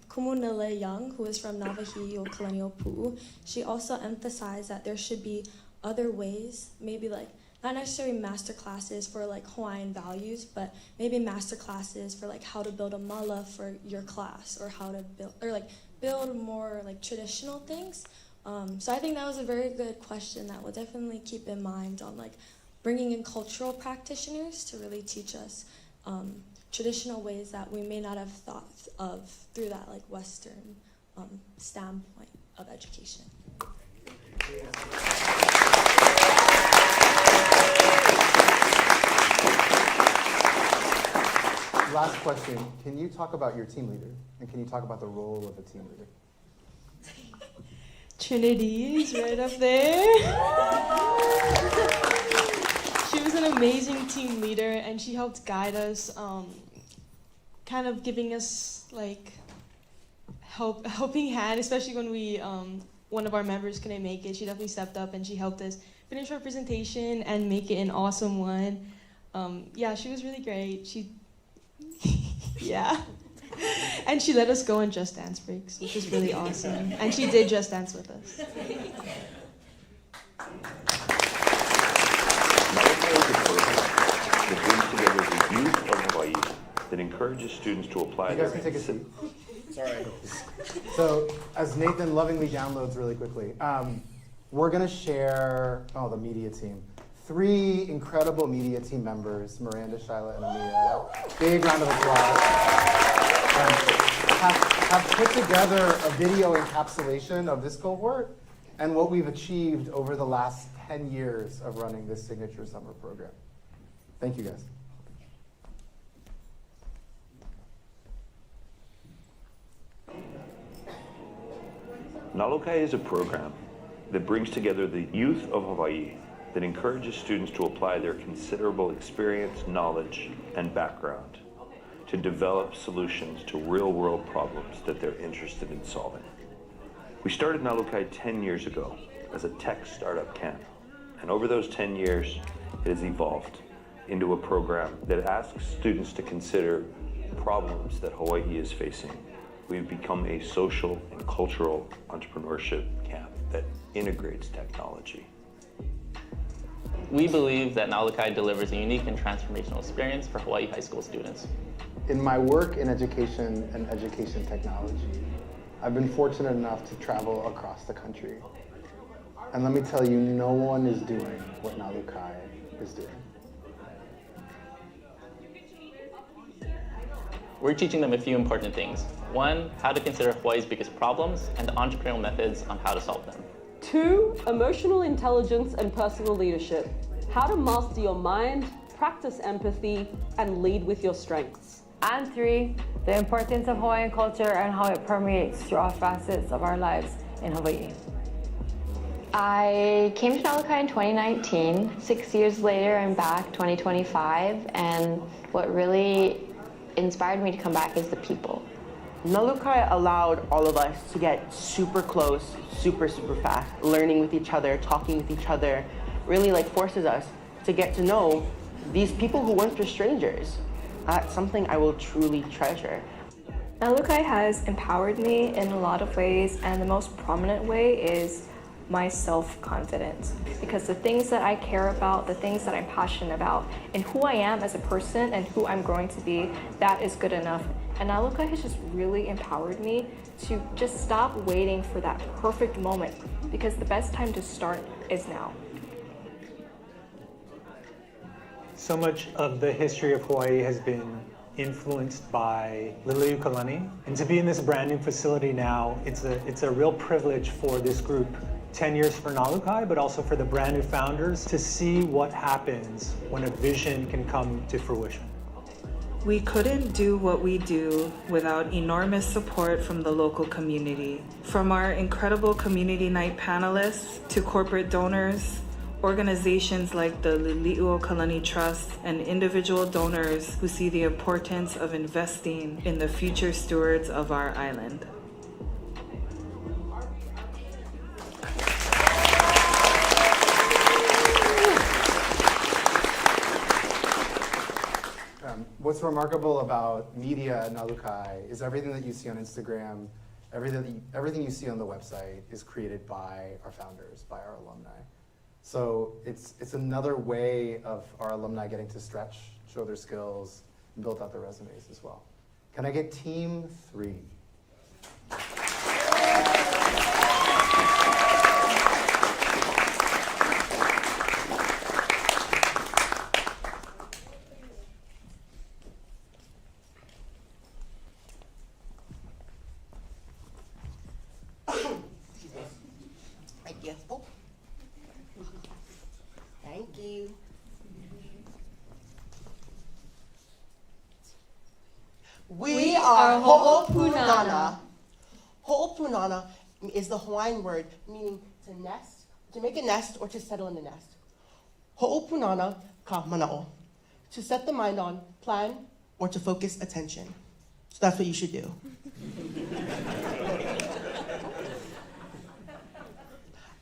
Kumu Nile Young, who is from Navajo Colonial Pu'u, she also emphasized that there should be other ways, maybe like not necessarily master classes for like Hawaiian values, but maybe master classes for like how to build a mala for your class, or how to build more like traditional things. So I think that was a very good question that we'll definitely keep in mind on like bringing in cultural practitioners to really teach us traditional ways that we may not have thought of through that like Western standpoint of education. Last question, can you talk about your team leader? And can you talk about the role of a team leader? Trinity is right up there. She was an amazing team leader, and she helped guide us, kind of giving us like helping hand, especially when we one of our members couldn't make it. She definitely stepped up and she helped us finish our presentation and make it an awesome one. Yeah, she was really great. Yeah. And she let us go on Just Dance breaks, which was really awesome. And she did Just Dance with us. That brings together the youth of Hawaii, that encourages students to apply You guys can take a seat. Sorry. So, as Nathan lovingly downloads really quickly, we're going to share, the media team, 3 incredible media team members, Miranda, Shyla, and Amia. Big round of applause. Have put together a video encapsulation of this cohort and what we've achieved over the last 10 years of running this signature summer program. Thank you, guys. Nalukai is a program that brings together the youth of Hawaii, that encourages students to apply their considerable experience, knowledge, and background to develop solutions to real-world problems that they're interested in solving. We started Nalukai 10 years ago as a tech startup camp, and over those 10 years, it has evolved into a program that asks students to consider problems that Hawaii is facing. We've become a social and cultural entrepreneurship camp that integrates technology. We believe that Nalukai delivers a unique and transformational experience for Hawaii high school students. In my work in education and education technology, I've been fortunate enough to travel across the country. And let me tell you, no one is doing what Nalukai is doing. We're teaching them a few important things. 1, how to consider Hawaii's biggest problems and the entrepreneurial methods on how to solve them. 2, emotional intelligence and personal leadership. How to master your mind, practice empathy, and lead with your strengths. And 3, the importance of Hawaiian culture and how it permeates through all facets of our lives in Hawaii. I came to Nalukai in 2019. 6 years later, I'm back, 2025, and what really inspired me to come back is the people. Nalukai allowed all of us to get super close, super fast, learning with each other, talking with each other, really forces us to get to know these people who weren't just strangers. That's something I will truly treasure. Nalukai has empowered me in a lot of ways, and the most prominent way is my self-confidence. Because the things that I care about, the things that I'm passionate about, and who I am as a person and who I'm growing to be, that is good enough. And Nalukai has just really empowered me to just stop waiting for that perfect moment, because the best time to start is now. So much of the history of Hawaii has been influenced by Liliuokalani. And to be in this brand new facility now, it's a real privilege for this group. 10 years for Nalukai, but also for the brand new founders to see what happens when a vision can come to fruition. We couldn't do what we do without enormous support from the local community. From our incredible community night panelists to corporate donors, organizations like the Liliuokalani Trust, and individual donors who see the importance of investing in the future stewards of our island. What's remarkable about media at Nalukai is everything that you see on Instagram, everything you see on the website is created by our founders, by our alumni. So it's another way of our alumni getting to stretch, show their skills, and build out their resumes as well. Can I get team 3? Thank you. We are Ho'opunana. Ho'opunana is the Hawaiian word meaning to nest, to make a nest or to settle in a nest. Ho'opunana ka mana'o, to set the mind on, plan, or to focus attention. So that's what you should do.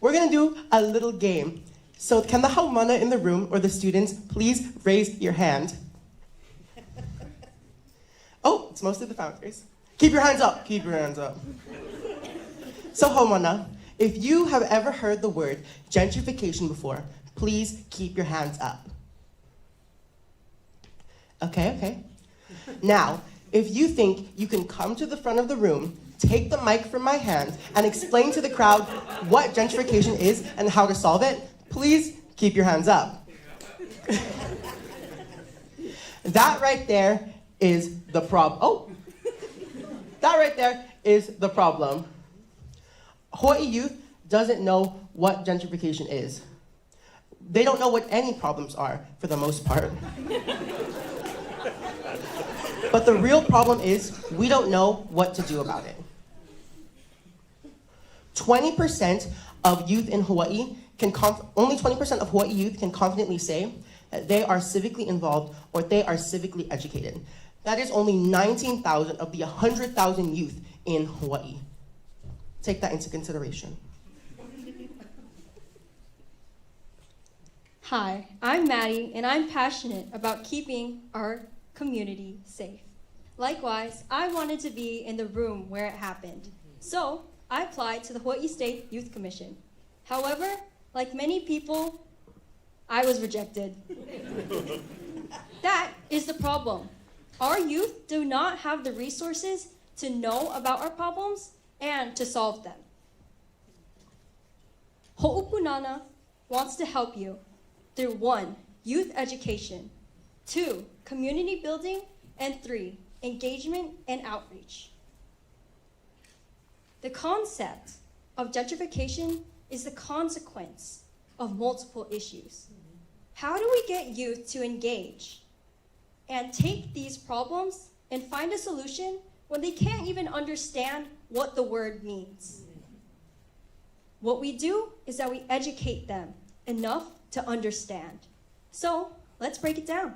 We're gonna do a little game. So can the haumana in the room or the students please raise your hand? Oh, it's mostly the founders. Keep your hands up, keep your hands up. So haumana, if you have ever heard the word gentrification before, please keep your hands up. Okay. Now, if you think you can come to the front of the room, take the mic from my hand, and explain to the crowd what gentrification is and how to solve it, please keep your hands up. That right there is the problem. Oh! That right there is the problem. Hawaii youth doesn't know what gentrification is. They don't know what any problems are, for the most part. But the real problem is we don't know what to do about it. 20% of youth in Hawaii only 20% of Hawaii youth can confidently say that they are civically involved or they are civically educated. That is only 19,000 of the 100,000 youth in Hawaii. Take that into consideration. Hi, I'm Maddie, and I'm passionate about keeping our community safe. Likewise, I wanted to be in the room where it happened. So, I applied to the Hawaii State Youth Commission. However, like many people, I was rejected. That is the problem. Our youth do not have the resources to know about our problems and to solve them. Ho'opunana wants to help you through 1, youth education, 2, community building, and 3, engagement and outreach. The concept of gentrification is the consequence of multiple issues. How do we get youth to engage and take these problems and find a solution when they can't even understand what the word means? What we do is that we educate them enough to understand. So let's break it down.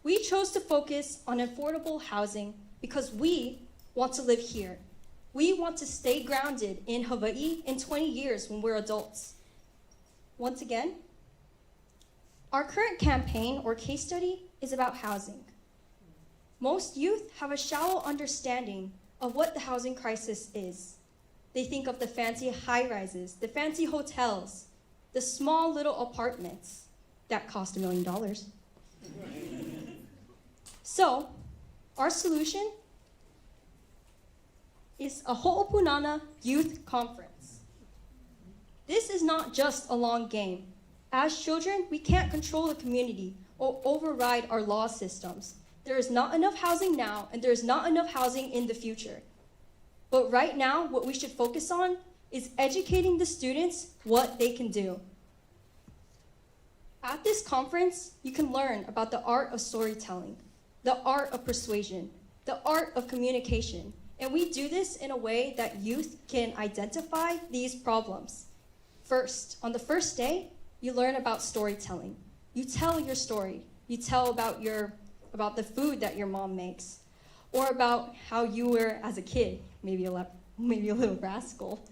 We chose to focus on affordable housing because we want to live here. We want to stay grounded in Hawaii in 20 years when we're adults. Once again, our current campaign or case study is about housing. Most youth have a shallow understanding of what the housing crisis is. They think of the fancy high-rises, the fancy hotels, the small little apartments that cost $1 million. So, our solution is a Ho'opunana Youth Conference. This is not just a long game. As children, we can't control the community or override our law systems. There is not enough housing now, and there is not enough housing in the future. But right now, what we should focus on is educating the students what they can do. At this conference, you can learn about the art of storytelling, the art of persuasion, the art of communication. And we do this in a way that youth can identify these problems. First, on the first day, you learn about storytelling. You tell your story. You tell about the food that your mom makes, or about how you were as a kid, maybe a little rascal.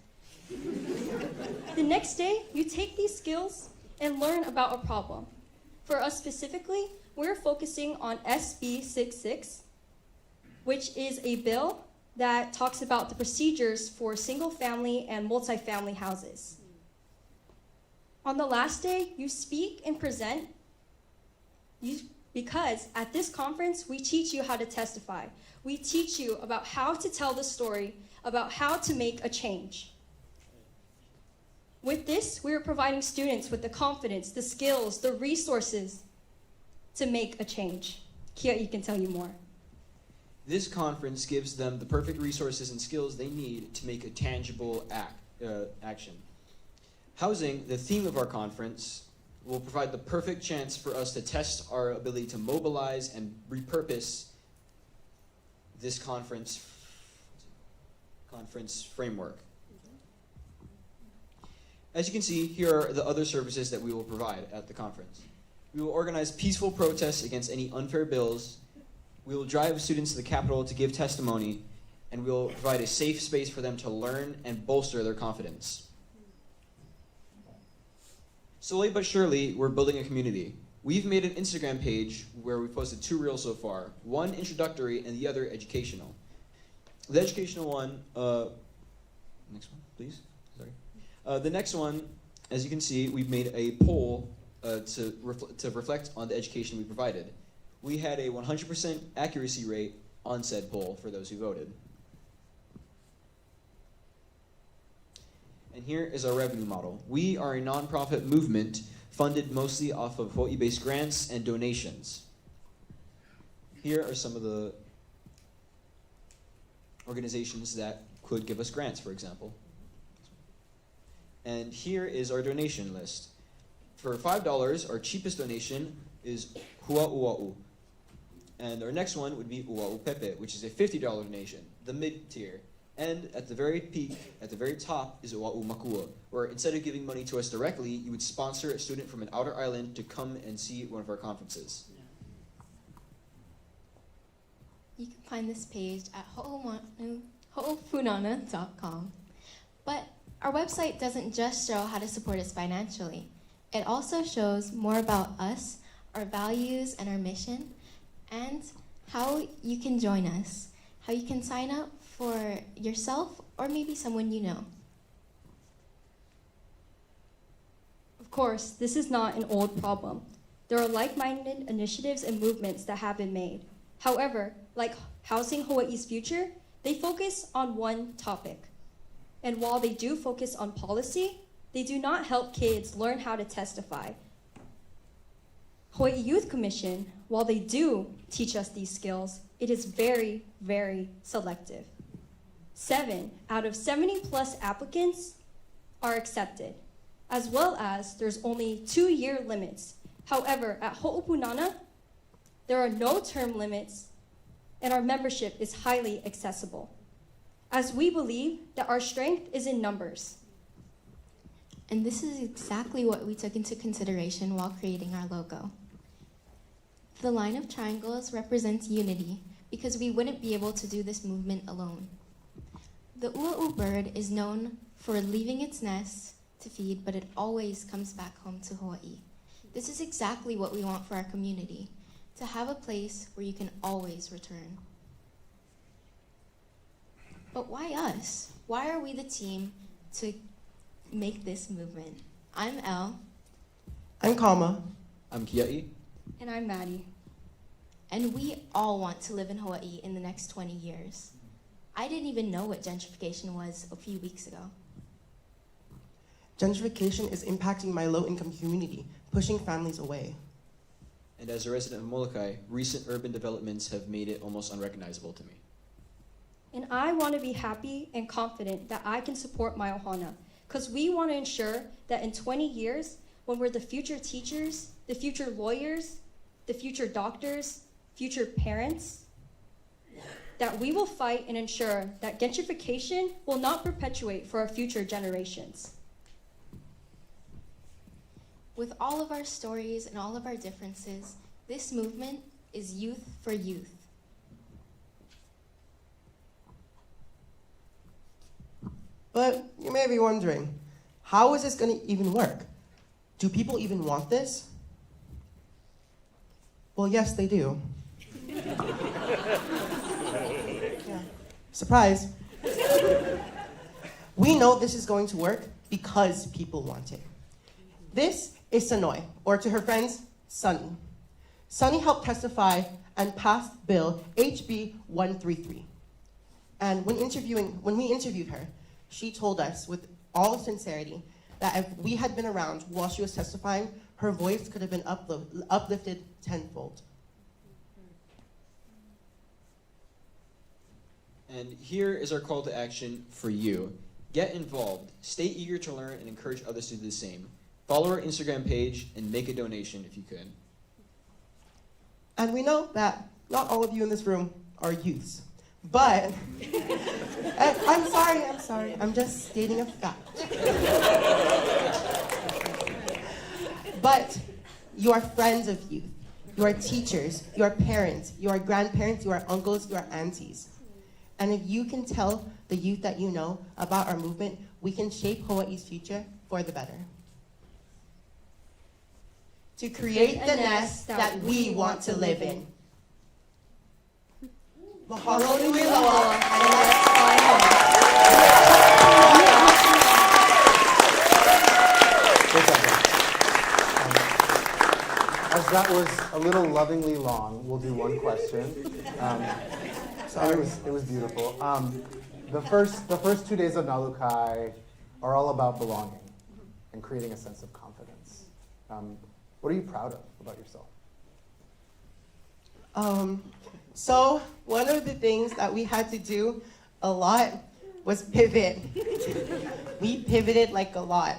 The next day, you take these skills and learn about a problem. For us specifically, we're focusing on SB 66, which is a bill that talks about the procedures for single-family and multifamily houses. On the last day, you speak and present because at this conference, we teach you how to testify. We teach you about how to tell the story, about how to make a change. With this, we are providing students with the confidence, the skills, the resources to make a change. Kia, you can tell you more. This conference gives them the perfect resources and skills they need to make a tangible action. Housing, the theme of our conference, will provide the perfect chance for us to test our ability to mobilize and repurpose this conference framework. As you can see, here are the other services that we will provide at the conference. We will organize peaceful protests against any unfair bills. We will drive students to the Capitol to give testimony, and we will provide a safe space for them to learn and bolster their confidence. Slowly but surely, we're building a community. We've made an Instagram page where we've posted 2 reels so far, one introductory and the other educational. The educational one, next one, please. Sorry. The next one, as you can see, we've made a poll to reflect on the education we provided. We had a 100% accuracy rate on said poll for those who voted. And here is our revenue model. We are a nonprofit movement funded mostly off of Hawaii-based grants and donations. Here are some of the organizations that could give us grants, for example. And here is our donation list. For $5, our cheapest donation is Hua Ua'u. And our next one would be Ua'u Pepe, which is a $50 donation, the mid-tier. And at the very peak, at the very top, is Ua'u Makua, where instead of giving money to us directly, you would sponsor a student from an outer island to come and see one of our conferences. You can find this page at ho'opunana.com. But our website doesn't just show how to support us financially. It also shows more about us, our values, and our mission, and how you can join us, how you can sign up for yourself or maybe someone you know. Of course, this is not an old problem. There are like-minded initiatives and movements that have been made. However, like Housing Hawaii's Future, they focus on one topic. And while they do focus on policy, they do not help kids learn how to testify. Hawaii Youth Commission, while they do teach us these skills, it is very, very selective. 7 out of 70+ applicants are accepted, as well as there's only 2-year limits. However, at Ho'opunana, there are no term limits, and our membership is highly accessible, as we believe that our strength is in numbers. And this is exactly what we took into consideration while creating our logo. The line of triangles represents unity because we wouldn't be able to do this movement alone. The ua'u bird is known for leaving its nest to feed, but it always comes back home to Hawaii. This is exactly what we want for our community, to have a place where you can always return. But why us? Why are we the team to make this movement? I'm Elle. I'm Kama. I'm Kia'i. And I'm Maddie. And we all want to live in Hawaii in the next 20 years. I didn't even know what gentrification was a few weeks ago. Gentrification is impacting my low-income community, pushing families away. And as a resident of Molokai, recent urban developments have made it almost unrecognizable to me. And I want to be happy and confident that I can support my ohana, because we want to ensure that in 20 years, when we're the future teachers, the future lawyers, the future doctors, future parents, that we will fight and ensure that gentrification will not perpetuate for our future generations. With all of our stories and all of our differences, this movement is youth for youth. But you may be wondering, how is this going to even work? Do people even want this? Well, yes, they do. Yeah. Surprise. We know this is going to work because people want it. This is Sonoy, or to her friends, Sunny. Sunny helped testify and passed Bill HB 133. And when we interviewed her, she told us with all sincerity that if we had been around while she was testifying, her voice could have been uplifted tenfold. And here is our call to action for you. Get involved, stay eager to learn, and encourage others to do the same. Follow our Instagram page and make a donation if you could. And we know that not all of you in this room are youths, but I'm sorry, I'm just stating a fact. But you are friends of youth, you are teachers, you are parents, you are grandparents, you are uncles, you are aunties. And if you can tell the youth that you know about our movement, we can shape Hawaii's future for the better. To create the nest that we want to live in. Mahalo nui loa, and let's fly home. As that was a little lovingly long, we'll do one question. It was beautiful. The first 2 days of Nalukai are all about belonging and creating a sense of confidence. What are you proud of about yourself? So one of the things that we had to do a lot was pivot. We pivoted like a lot.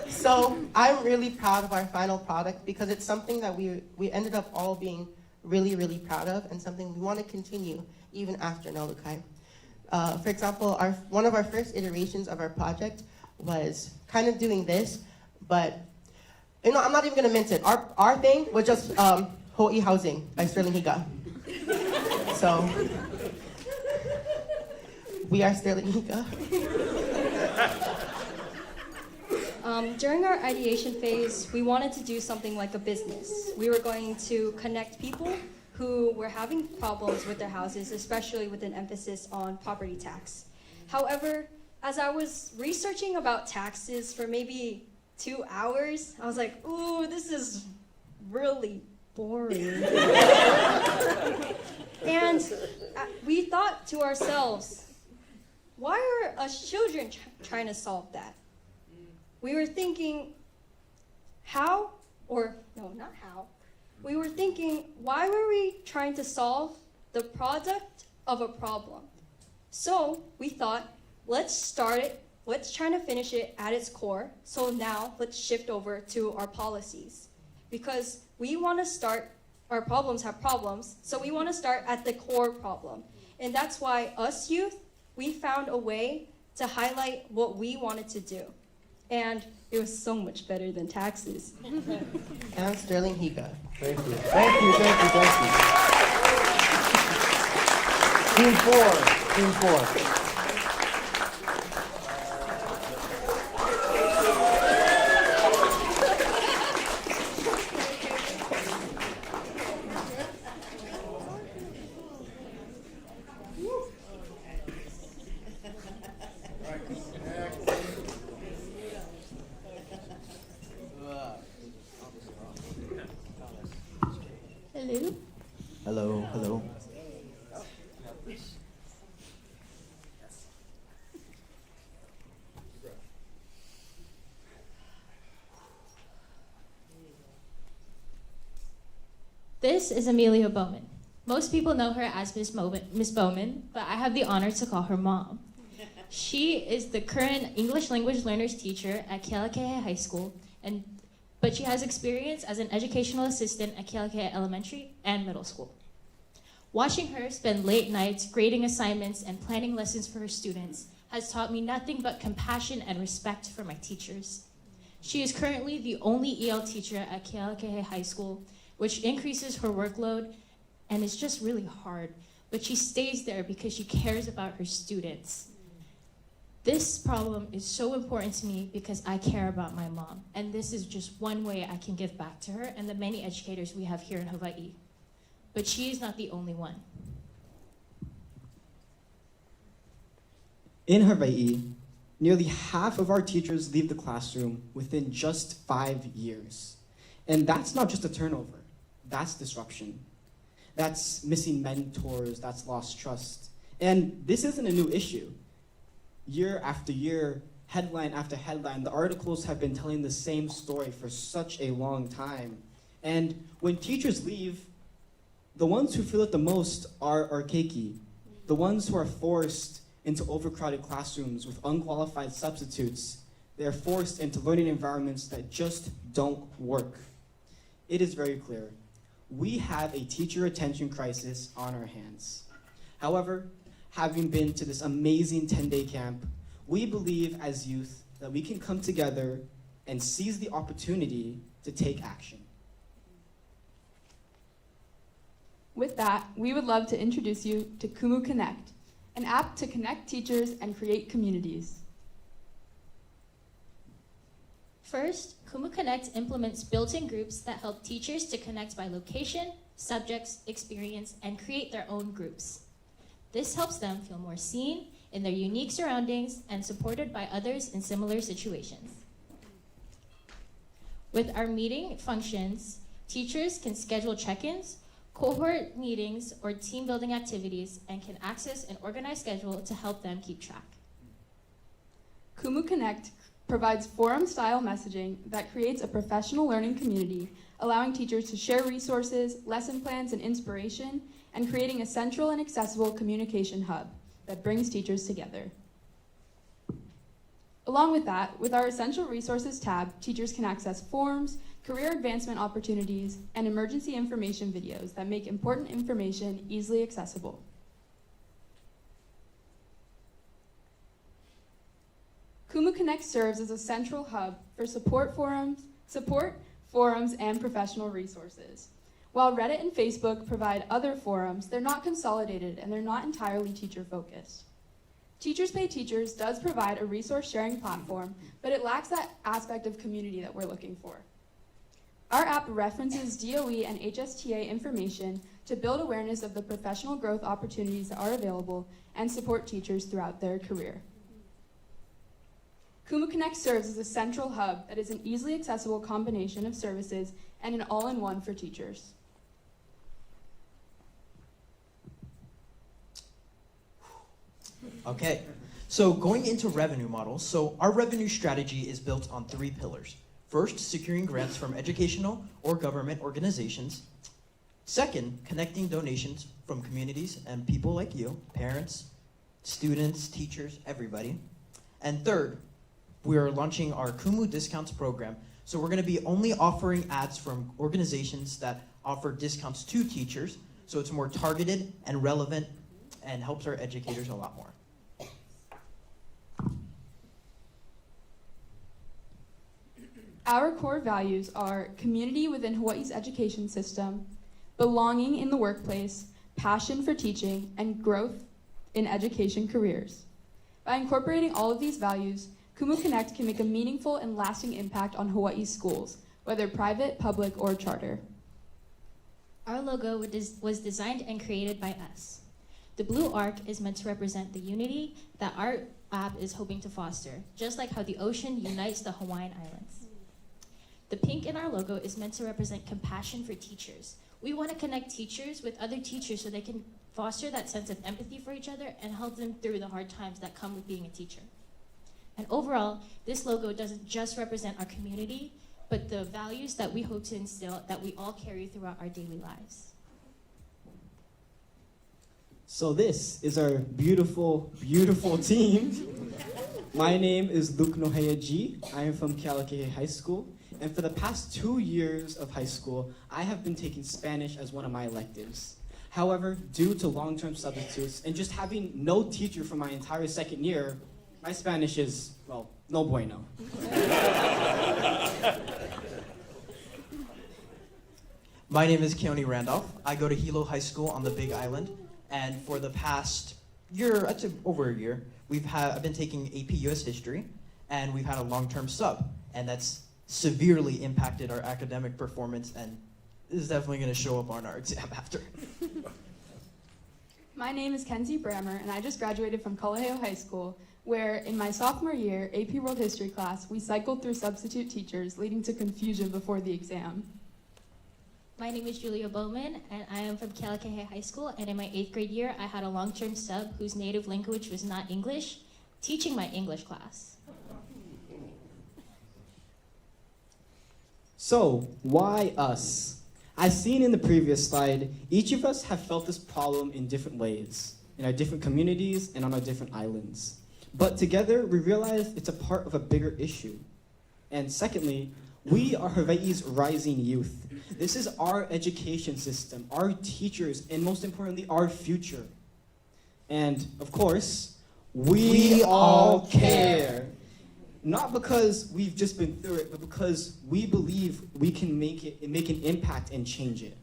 So I'm really proud of our final product because it's something that we ended up all being really, really proud of and something we want to continue even after Nalukai. For example, one of our first iterations of our project was kind of doing this, but I'm not even going to mince it. Our thing was just Hōʻī Housing by Sterling Higa. So we are Sterling Higa. During our ideation phase, we wanted to do something like a business. We were going to connect people who were having problems with their houses, especially with an emphasis on property tax. However, as I was researching about taxes for maybe 2 hours, I was like, ooh, this is really boring. And we thought to ourselves, why are us children trying to solve that? We were thinking, we were thinking, why were we trying to solve the product of a problem? So we thought, let's start it, let's try to finish it at its core. So now let's shift over to our policies. Because we want to start, our problems have problems, so we want to start at the core problem. And that's why us youth, we found a way to highlight what we wanted to do. And it was so much better than taxes. And Sterling Higa. Thank you. Thank you, thank you, thank you. Team 4. Hello, hello. This is Amelia Bowman. Most people know her as Miss Bowman, but I have the honor to call her Mom. She is the current English language learners teacher at Kealakehe High School, but she has experience as an educational assistant at Kealakehe Elementary and Middle School. Watching her spend late nights grading assignments and planning lessons for her students has taught me nothing but compassion and respect for my teachers. She is currently the only EL teacher at Kealakehe High School, which increases her workload and is just really hard, but she stays there because she cares about her students. This problem is so important to me because I care about my mom, and this is just one way I can give back to her and the many educators we have here in Hawaii. But she is not the only one. In Hawaii, nearly half of our teachers leave the classroom within just 5 years. And that's not just a turnover, that's disruption. That's missing mentors, that's lost trust. And this isn't a new issue. Year after year, headline after headline, the articles have been telling the same story for such a long time. And when teachers leave, the ones who feel it the most are keiki, the ones who are forced into overcrowded classrooms with unqualified substitutes. They're forced into learning environments that just don't work. It is very clear. We have a teacher retention crisis on our hands. However, having been to this amazing 10-day camp, we believe as youth that we can come together and seize the opportunity to take action. With that, we would love to introduce you to Kumu Connect, an app to connect teachers and create communities. First, Kumu Connect implements built-in groups that help teachers to connect by location, subjects, experience, and create their own groups. This helps them feel more seen in their unique surroundings and supported by others in similar situations. With our meeting functions, teachers can schedule check-ins, cohort meetings, or team building activities, and can access an organized schedule to help them keep track. Kumu Connect provides forum-style messaging that creates a professional learning community, allowing teachers to share resources, lesson plans, and inspiration, and creating a central and accessible communication hub that brings teachers together. Along with that, with our Essential Resources tab, teachers can access forums, career advancement opportunities, and emergency information videos that make important information easily accessible. Kumu Connect serves as a central hub for support forums, and professional resources. While Reddit and Facebook provide other forums, they're not consolidated and they're not entirely teacher-focused. Teachers Pay Teachers does provide a resource-sharing platform, but it lacks that aspect of community that we're looking for. Our app references DOE and HSTA information to build awareness of the professional growth opportunities that are available and support teachers throughout their career. Kumu Connect serves as a central hub that is an easily accessible combination of services and an all-in-one for teachers. Okay, so going into revenue models, so our revenue strategy is built on 3 pillars. First, securing grants from educational or government organizations. Second, connecting donations from communities and people like you, parents, students, teachers, everybody. And third, we are launching our Kumu Discounts program. So we're gonna be only offering ads from organizations that offer discounts to teachers. So it's more targeted and relevant and helps our educators a lot more. Our core values are community within Hawaii's education system, belonging in the workplace, passion for teaching, and growth in education careers. By incorporating all of these values, Kumu Connect can make a meaningful and lasting impact on Hawaii's schools, whether private, public, or charter. Our logo was designed and created by us. The blue arc is meant to represent the unity that our app is hoping to foster, just like how the ocean unites the Hawaiian Islands. The pink in our logo is meant to represent compassion for teachers. We want to connect teachers with other teachers so they can foster that sense of empathy for each other and help them through the hard times that come with being a teacher. And overall, this logo doesn't just represent our community, but the values that we hope to instill that we all carry throughout our daily lives. So this is our beautiful, beautiful team. My name is Luke Nohea G. I am from Kealakehe High School. And for the past 2 years of high school, I have been taking Spanish as one of my electives. However, due to long-term substitutes and just having no teacher for my entire second year, my Spanish is, well, no bueno. My name is Keone Randolph. I go to Hilo High School on the Big Island. And for the past year, I'd say over a year, I've been taking AP US History, and we've had a long-term sub. And that's severely impacted our academic performance, and this is definitely going to show up on our exam after. My name is Kenzie Brammer, and I just graduated from Kalaheo High School, where in my sophomore year AP World History class, we cycled through substitute teachers, leading to confusion before the exam. My name is Julia Bowman, and I am from Kealakehe High School, and in my 8th grade year, I had a long-term sub whose native language was not English, teaching my English class. So, why us? As seen in the previous slide, each of us have felt this problem in different ways, in our different communities and on our different islands. But together, we realize it's a part of a bigger issue. And secondly, we are Hawaii's rising youth. This is our education system, our teachers, and most importantly, our future. And of course, we all care. Not because we've just been through it, but because we believe we can make an impact and change it.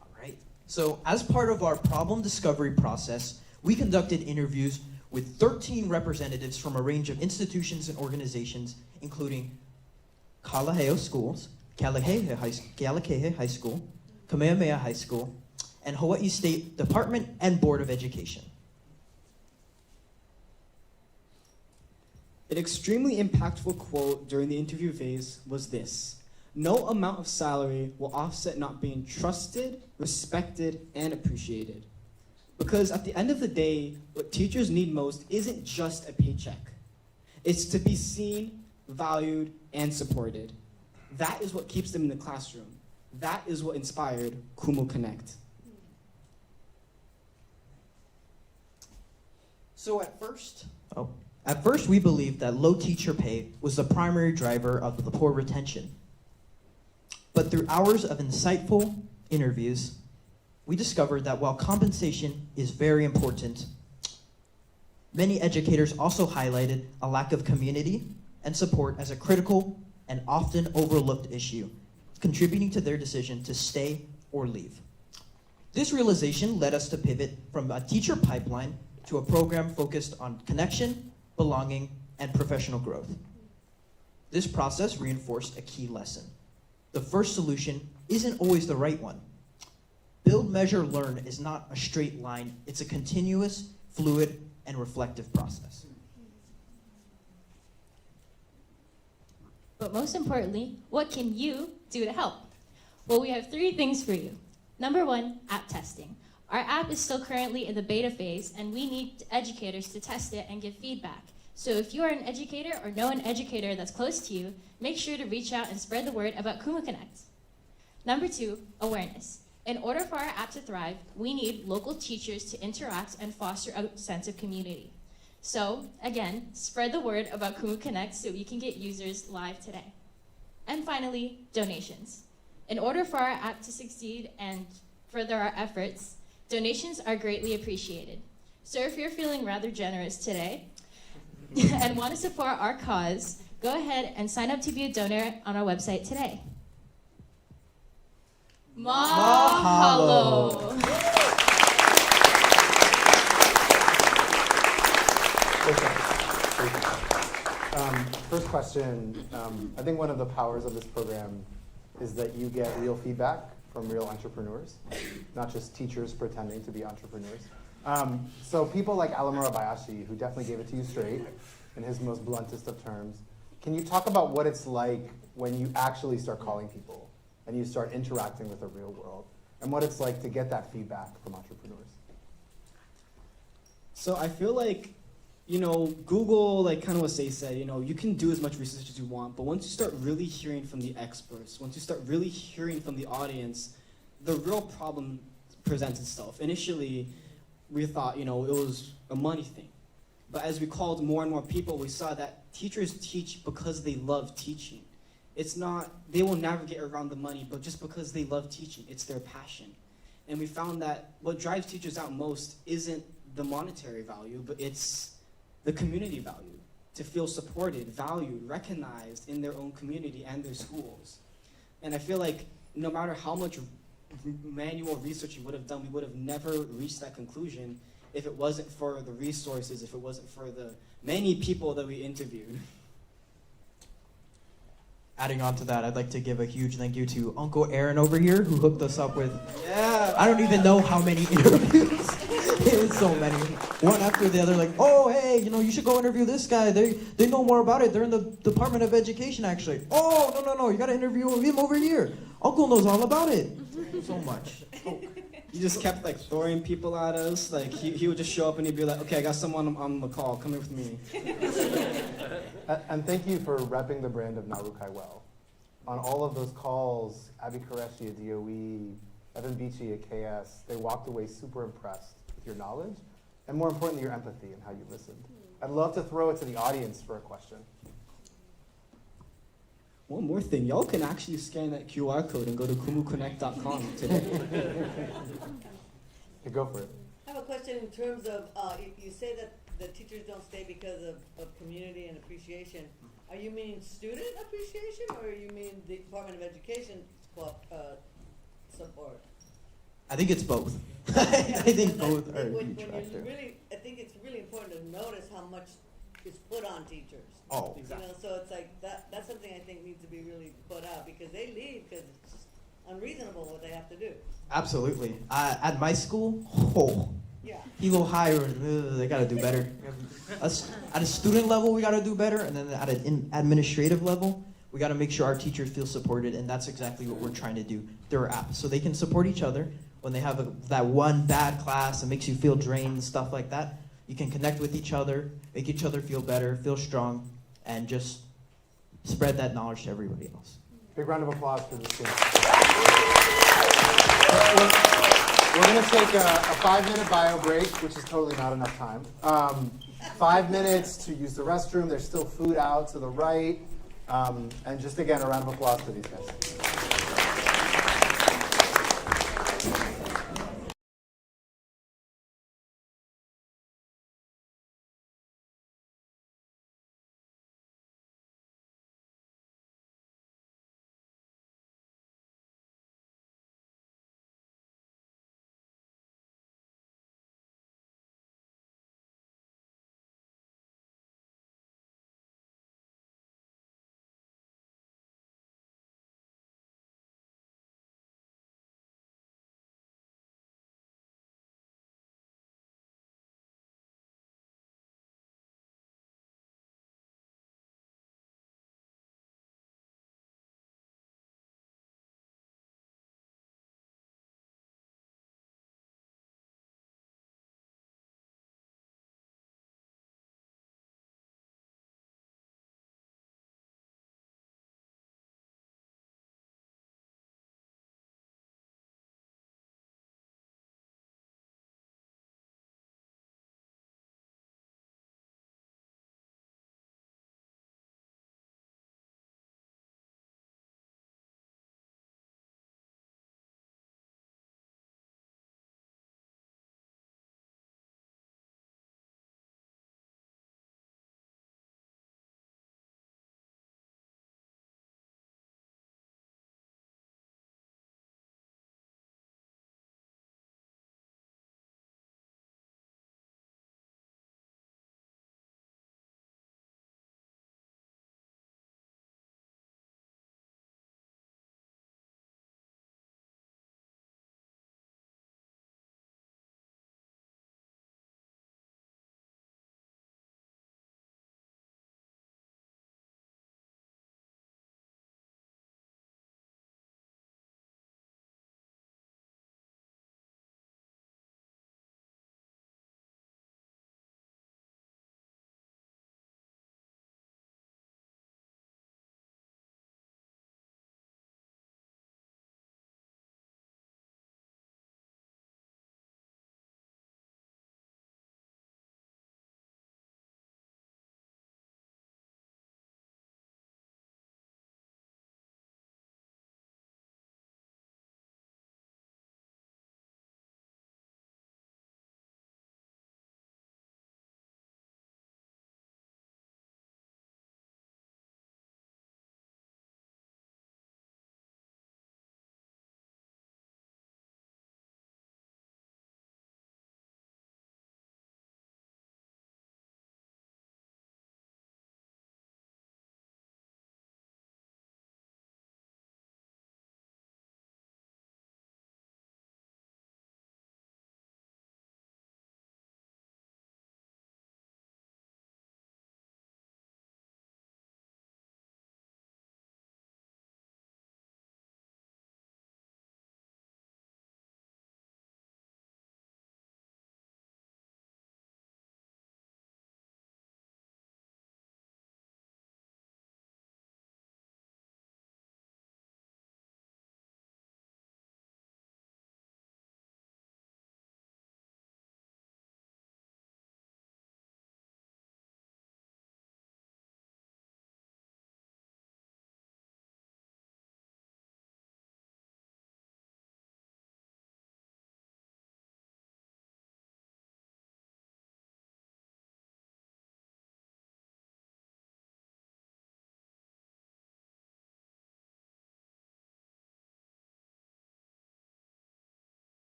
All right. So as part of our problem discovery process, we conducted interviews with 13 representatives from a range of institutions and organizations, including Kalaheo Schools, Kealakehe High School, Kamehameha High School, and Hawaii State Department and Board of Education. An extremely impactful quote during the interview phase was this: "No amount of salary will offset not being trusted, respected, and appreciated." Because at the end of the day, what teachers need most isn't just a paycheck. It's to be seen, valued, and supported. That is what keeps them in the classroom. That is what inspired Kumu Connect. So at first we believed that low teacher pay was the primary driver of the poor retention. But through hours of insightful interviews, we discovered that while compensation is very important, many educators also highlighted a lack of community and support as a critical and often overlooked issue, contributing to their decision to stay or leave. This realization led us to pivot from a teacher pipeline to a program focused on connection, belonging, and professional growth. This process reinforced a key lesson. The first solution isn't always the right one. Build, measure, learn is not a straight line. It's a continuous, fluid, and reflective process. But most importantly, what can you do to help? Well, we have 3 things for you. Number 1, app testing. Our app is still currently in the beta phase, and we need educators to test it and give feedback. So if you are an educator or know an educator that's close to you, make sure to reach out and spread the word about Kumu Connect. Number 2, awareness. In order for our app to thrive, we need local teachers to interact and foster a sense of community. So, again, spread the word about Kumu Connect so we can get users live today. And finally, donations. In order for our app to succeed and further our efforts, donations are greatly appreciated. So if you're feeling rather generous today and want to support our cause, go ahead and sign up to be a donor on our website today. Mahalo! First question, I think one of the powers of this program is that you get real feedback from real entrepreneurs, not just teachers pretending to be entrepreneurs. So people like Alamura Bayashi, who definitely gave it to you straight in his most bluntest of terms, can you talk about what it's like when you actually start calling people and you start interacting with the real world, and what it's like to get that feedback from entrepreneurs? So I feel like, Google, like kind of what Say said, you can do as much research as you want, but once you start really hearing from the experts, once you start really hearing from the audience, the real problem presents itself. Initially, we thought, it was a money thing. But as we called more and more people, we saw that teachers teach because they love teaching. It's not, they will navigate around the money, but just because they love teaching, it's their passion. And we found that what drives teachers out most isn't the monetary value, but it's the community value, to feel supported, valued, recognized in their own community and their schools. And I feel like no matter how much manual research we would have done, we would have never reached that conclusion if it wasn't for the resources, if it wasn't for the many people that we interviewed. Adding on to that, I'd like to give a huge thank you to Uncle Aaron over here, who hooked us up with, I don't even know how many interviews. It's so many. One after the other, like, oh, hey, you should go interview this guy. They know more about it. They're in the Department of Education, actually. Oh, no, you got to interview him over here. Uncle knows all about it. So much. He just kept throwing people at us. He would just show up and he'd be like, okay, I got someone on the call. Come here with me. And thank you for repping the brand of Nalukai well. On all of those calls, Abby Qureshi at DOE, Evan Beachy at KS, they walked away super impressed with your knowledge, and more importantly, your empathy and how you listened. I'd love to throw it to the audience for a question. One more thing, y'all can actually scan that QR code and go to kumukonnect.com today. Okay, go for it. I have a question in terms of, you say that the teachers don't stay because of community and appreciation. Are you meaning student appreciation, or you mean the Department of Education support? I think it's both. I think both are a huge factor. I think it's really important to notice how much is put on teachers. Oh, exactly. So it's like that's something I think needs to be really put out, because they leave because it's just unreasonable what they have to do. Absolutely. At my school, Yeah. Hilo High, they got to do better. At a student level, we got to do better, and then at an administrative level, we got to make sure our teachers feel supported, and that's exactly what we're trying to do through our app. So they can support each other when they have that one bad class that makes you feel drained and stuff like that. You can connect with each other, make each other feel better, feel strong, and just spread that knowledge to everybody else. Big round of applause for this team. We're going to take a 5-minute bio break, which is totally not enough time. 5 minutes to use the restroom. There's still food out to the right. And just again, a round of applause for these guys.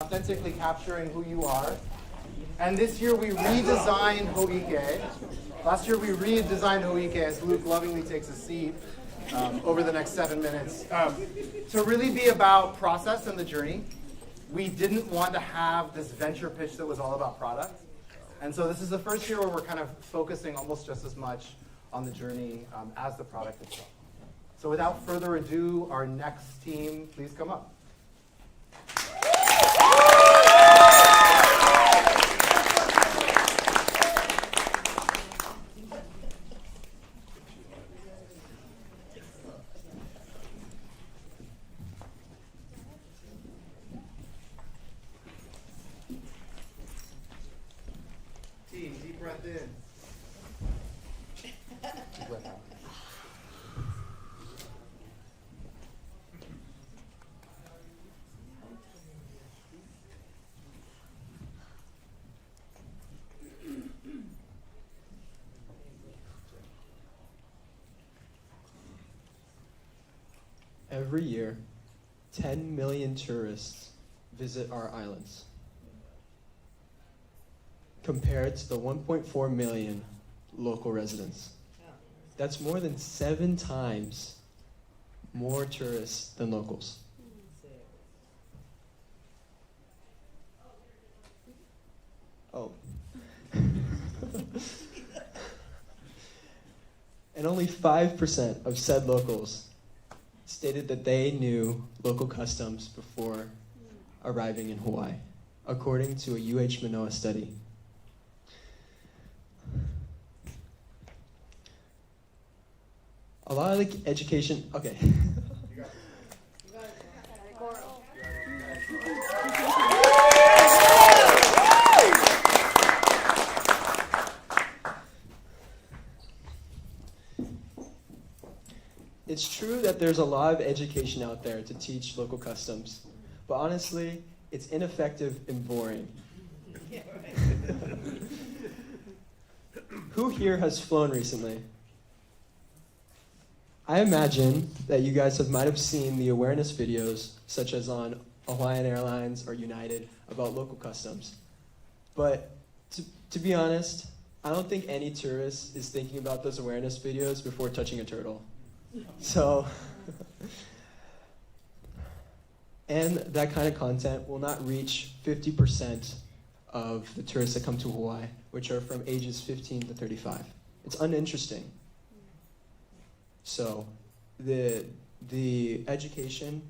authentically capturing who you are. And this year we redesigned Hōʻike. Last year we redesigned Hōʻike, as Luke lovingly takes a seat over the next 7 minutes, to really be about process and the journey. We didn't want to have this venture pitch that was all about product. And so this is the first year where we're kind of focusing almost just as much on the journey as the product itself. So without further ado, our next team, please come up. Team, deep breath in. Deep breath out. Every year, 10 million tourists visit our islands, compared to the 1.4 million local residents. That's more than 7 times more tourists than locals. Oh. And only 5% of said locals stated that they knew local customs before arriving in Hawaii, according to a UH Manoa study. A lot of the education, okay. It's true that there's a lot of education out there to teach local customs, but honestly, it's ineffective and boring. Yeah, right. Who here has flown recently? I imagine that you guys might have seen the awareness videos, such as on Hawaiian Airlines or United, about local customs. But to be honest, I don't think any tourist is thinking about those awareness videos before touching a turtle. So, and that kind of content will not reach 50% of the tourists that come to Hawaii, which are from ages 15 to 35. It's uninteresting. So, the education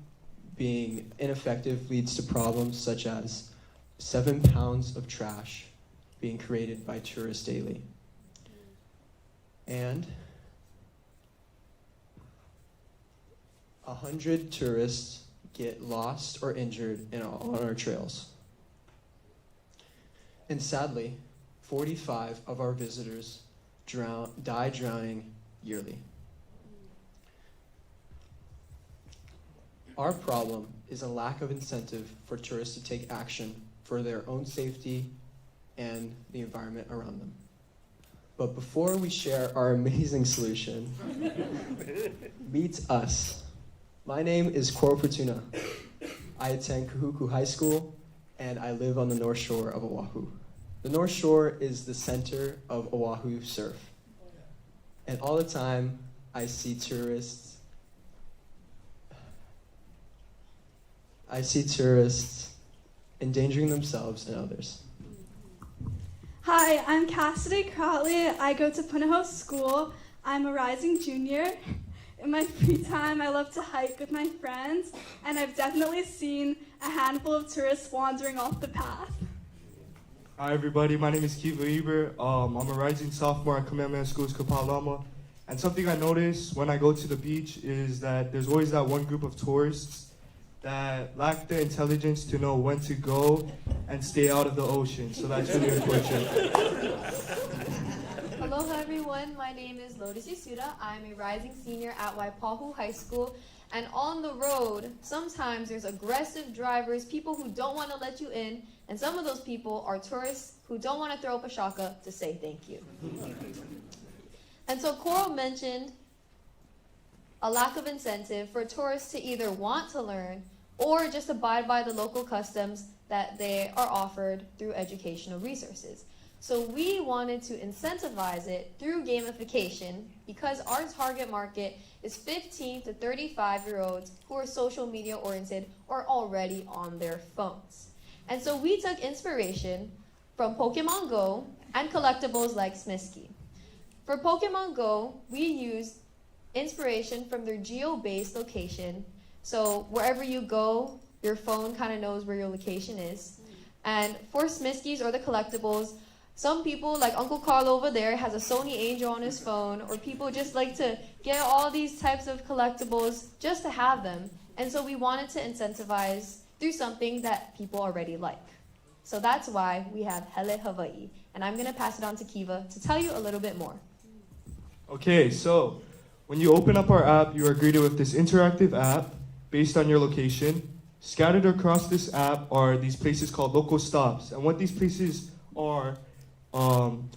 being ineffective leads to problems such as 7 pounds of trash being created by tourists daily. And 100 tourists get lost or injured on our trails. And sadly, 45 of our visitors die drowning yearly. Our problem is a lack of incentive for tourists to take action for their own safety and the environment around them. But before we share our amazing solution, meet us. My name is Koro Fortuna. I attend Kahuku High School, and I live on the North Shore of Oahu. The North Shore is the center of Oahu surf. And all the time, I see tourists endangering themselves and others. Hi, I'm Cassidy Crowley. I go to Punahou School. I'm a rising junior. In my free time, I love to hike with my friends, and I've definitely seen a handful of tourists wandering off the path. Hi everybody, my name is Kiva Eber. I'm a rising sophomore at Kamehameha School's Kapalama. And something I notice when I go to the beach is that there's always that one group of tourists that lack the intelligence to know when to go and stay out of the ocean. So that's really unfortunate. Aloha everyone, my name is Lotus Yasuda. I'm a rising senior at Waipahu High School. And on the road, sometimes there's aggressive drivers, people who don't want to let you in, and some of those people are tourists who don't want to throw up a shaka to say thank you. And so Coral mentioned a lack of incentive for tourists to either want to learn or just abide by the local customs that they are offered through educational resources. So we wanted to incentivize it through gamification because our target market is 15 to 35-year-olds who are social media oriented or already on their phones. And so we took inspiration from Pokemon Go and collectibles like Smisky. For Pokemon Go, we used inspiration from their geo-based location. So wherever you go, your phone kind of knows where your location is. And for Smiskies or the collectibles, some people, like Uncle Carl over there, has a Sony Angel on his phone, or people just like to get all these types of collectibles just to have them. And so we wanted to incentivize through something that people already like. So that's why we have Hele Hawaii. And I'm going to pass it on to Kiva to tell you a little bit more. Okay, so when you open up our app, you are greeted with this interactive app based on your location. Scattered across this app are these places called local stops. And what these places are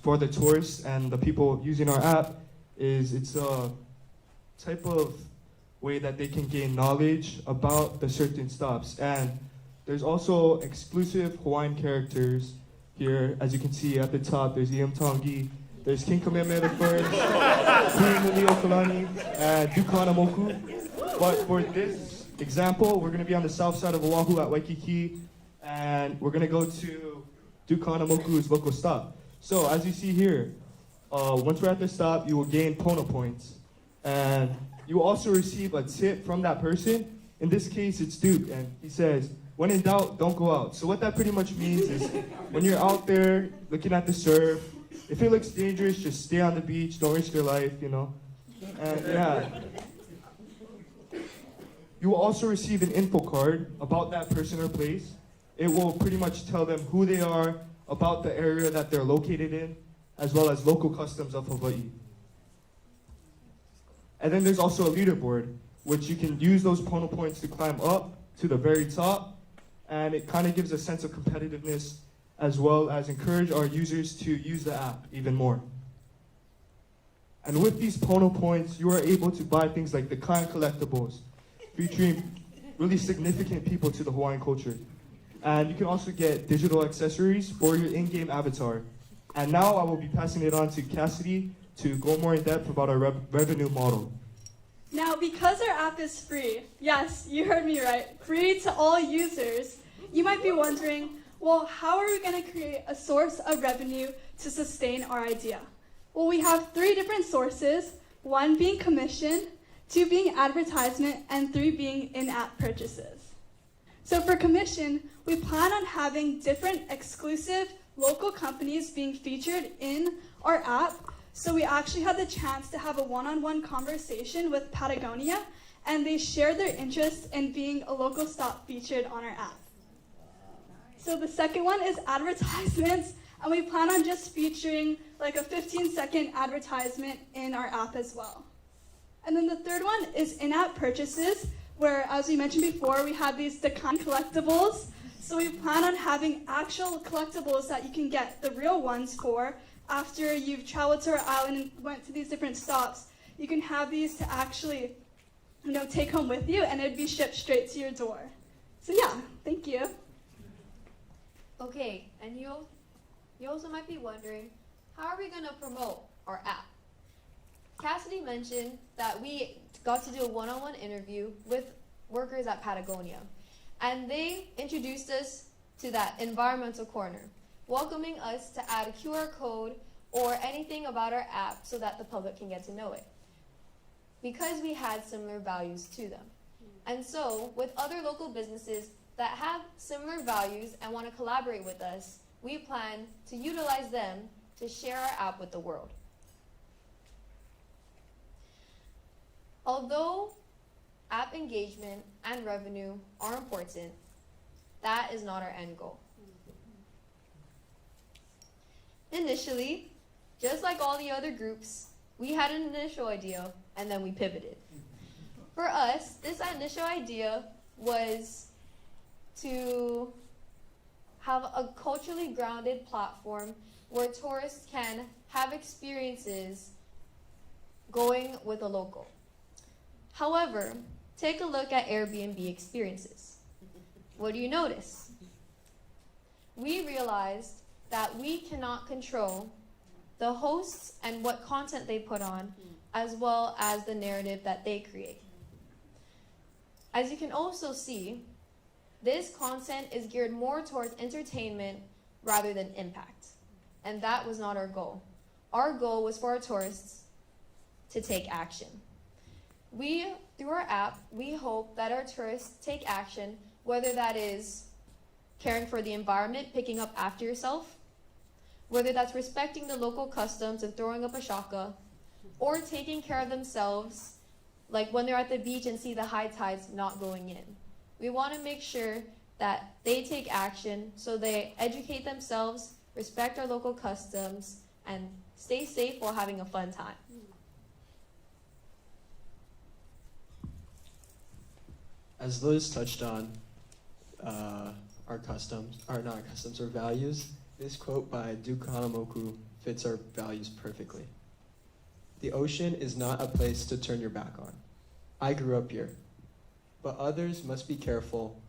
for the tourists and the people using our app is it's a type of way that they can gain knowledge about the certain stops. And there's also exclusive Hawaiian characters here. As you can see at the top, there's Iam Tongi, there's King Kamehameha I, Queen Liliuokalani, and Dukana Moku. But for this example, we're gonna be on the south side of Oahu at Waikiki, and we're gonna go to Dukana Moku's local stop. So as you see here, once we're at the stop, you will gain Pono points. And you will also receive a tip from that person. In this case, it's Duke, and he says, when in doubt, don't go out. So what that pretty much means is when you're out there looking at the surf, if it looks dangerous, just stay on the beach, don't risk your life, you know. And yeah. You will also receive an info card about that person or place. It will pretty much tell them who they are, about the area that they're located in, as well as local customs of Hawaii. And then there's also a leaderboard, which you can use those Pono points to climb up to the very top, and it kind of gives a sense of competitiveness as well as encourage our users to use the app even more. And with these Pono points, you are able to buy things like the kind collectibles, featuring really significant people to the Hawaiian culture. And you can also get digital accessories for your in-game avatar. And now I will be passing it on to Cassidy to go more in depth about our revenue model. Now, because our app is free, yes, you heard me right, free to all users, you might be wondering, well, how are we going to create a source of revenue to sustain our idea? Well, we have 3 different sources, 1 being commission, 2 being advertisement, and 3 being in-app purchases. So for commission, we plan on having different exclusive local companies being featured in our app. So we actually had the chance to have a one-on-one conversation with Patagonia, and they shared their interest in being a local stop featured on our app. So the second one is advertisements, and we plan on just featuring like a 15-second advertisement in our app as well. And then the third one is in-app purchases, where, as we mentioned before, we have these Dakan collectibles. So we plan on having actual collectibles that you can get the real ones for after you've traveled to our island and went to these different stops. You can have these to actually, take home with you, and it'd be shipped straight to your door. So yeah, thank you. Okay, and you also might be wondering, how are we going to promote our app? Cassidy mentioned that we got to do a one-on-one interview with workers at Patagonia, and they introduced us to that environmental corner, welcoming us to add a QR code or anything about our app so that the public can get to know it, because we had similar values to them. And so, with other local businesses that have similar values and want to collaborate with us, we plan to utilize them to share our app with the world. Although app engagement and revenue are important, that is not our end goal. Initially, just like all the other groups, we had an initial idea and then we pivoted. For us, this initial idea was to have a culturally grounded platform where tourists can have experiences going with a local. However, take a look at Airbnb experiences. What do you notice? we realized that we cannot control the hosts and what content they put on, as well as the narrative that they create. As you can also see, this content is geared more towards entertainment rather than impact. And that was not our goal. Our goal was for our tourists to take action. Through our app, we hope that our tourists take action, whether that is caring for the environment, picking up after yourself, whether that's respecting the local customs and throwing up a shaka, or taking care of themselves, like when they're at the beach and see the high tides not going in. We want to make sure that they take action so they educate themselves, respect our local customs, and stay safe while having a fun time. As Liz touched on, our values, this quote by Duke Hanamoku fits our values perfectly. The ocean is not a place to turn your back on. I grew up here, but others must be careful.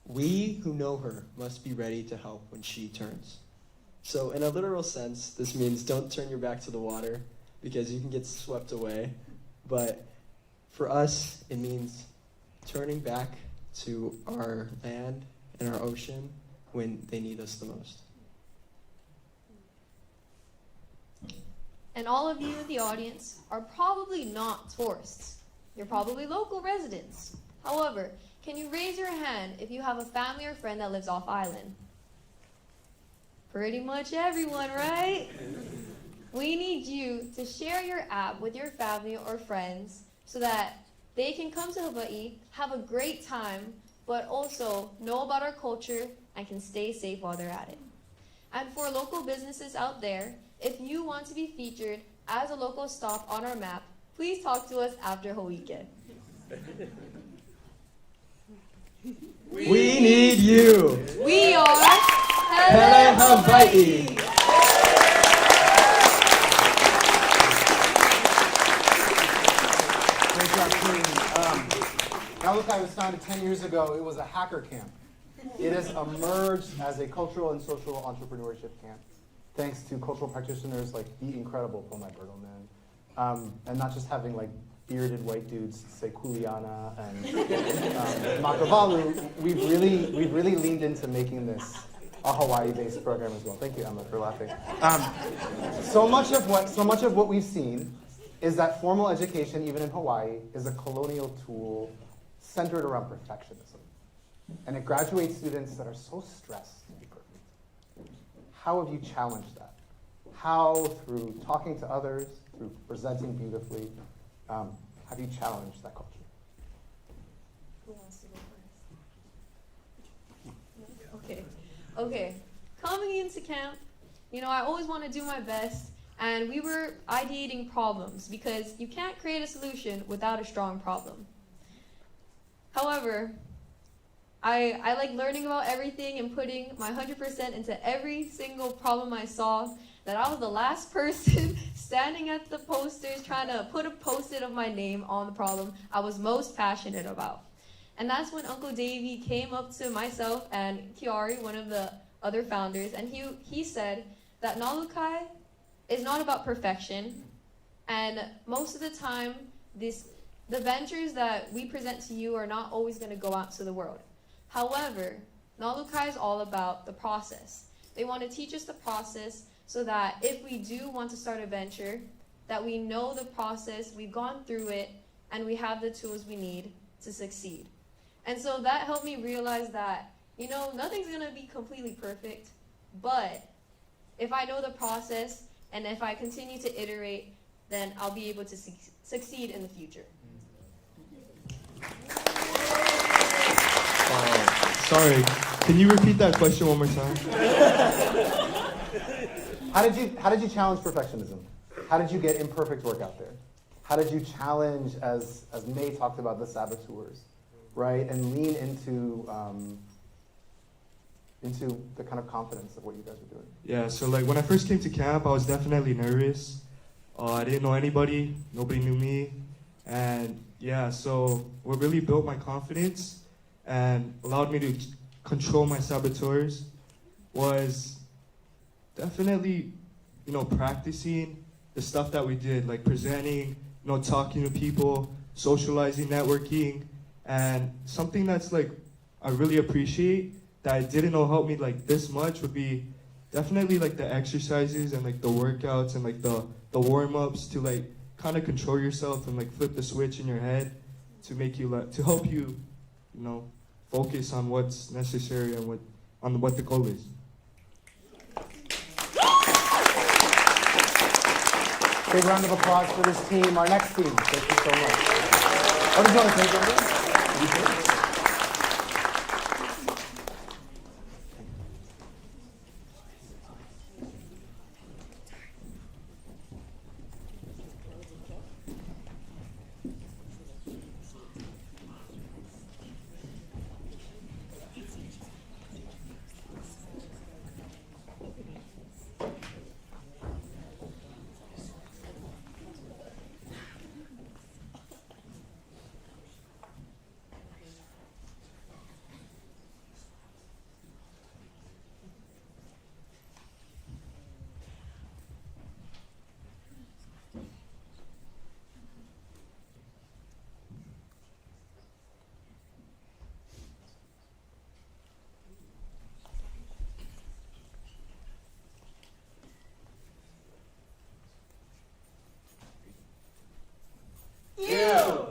We who know her must be ready to help when she turns. So in a literal sense, this means don't turn your back to the water because you can get swept away. But for us, it means turning back to our land and our ocean when they need us the most. And all of you in the audience are probably not tourists. You're probably local residents. However, can you raise your hand if you have a family or friend that lives off island? Pretty much everyone, right? We need you to share your app with your family or friends so that they can come to Hawaii, have a great time, but also know about our culture and can stay safe while they're at it. And for local businesses out there, if you want to be featured as a local stop on our map, please talk to us after Hōʻike. We need you. We are Pele Hawaii. Great job, team. Nalukai was founded 10 years ago. It was a hacker camp. It has emerged as a cultural and social entrepreneurship camp, thanks to cultural practitioners like the incredible Pomai Bertelman, and not just having like bearded white dudes say Kuleana and Makavalu. We've really leaned into making this a Hawaii-based program as well. Thank you, Emma, for laughing. So much of what we've seen is that formal education, even in Hawaii, is a colonial tool centered around perfectionism. And it graduates students that are so stressed to be perfect. How have you challenged that? How, through talking to others, through presenting beautifully, have you challenged that culture? Who wants to go first? Okay. Coming into camp, I always want to do my best. And we were ideating problems because you can't create a solution without a strong problem. However, I like learning about everything and putting my 100% into every single problem I saw, that I was the last person standing at the posters trying to put a post-it of my name on the problem I was most passionate about. And that's when Uncle Davey came up to myself and Kiari, one of the other founders, and he said that Nalukai is not about perfection, and most of the time, the ventures that we present to you are not always going to go out to the world. However, Nalukai is all about the process. They want to teach us the process so that if we do want to start a venture, that we know the process, we've gone through it, and we have the tools we need to succeed. And so that helped me realize that, nothing's going to be completely perfect, but if I know the process, and if I continue to iterate, then I'll be able to succeed in the future. Sorry, can you repeat that question one more time? How did you challenge perfectionism? How did you get imperfect work out there? How did you challenge, as May talked about, the saboteurs, right? And lean into the kind of confidence of what you guys are doing? Yeah, so when I first came to camp, I was definitely nervous. I didn't know anybody, nobody knew me. And yeah, so what really built my confidence and allowed me to control my saboteurs was definitely, practicing the stuff that we did, like presenting, talking to people, socializing, networking, and something that's like I really appreciate that I didn't know helped me like this much would be definitely like the exercises and like the workouts and like the warm-ups to like kind of control yourself and like flip the switch in your head to make you to help you, focus on what's necessary and what the goal is. Big round of applause for this team. Our next team. Thank you so much. What did you want to say, Brenda?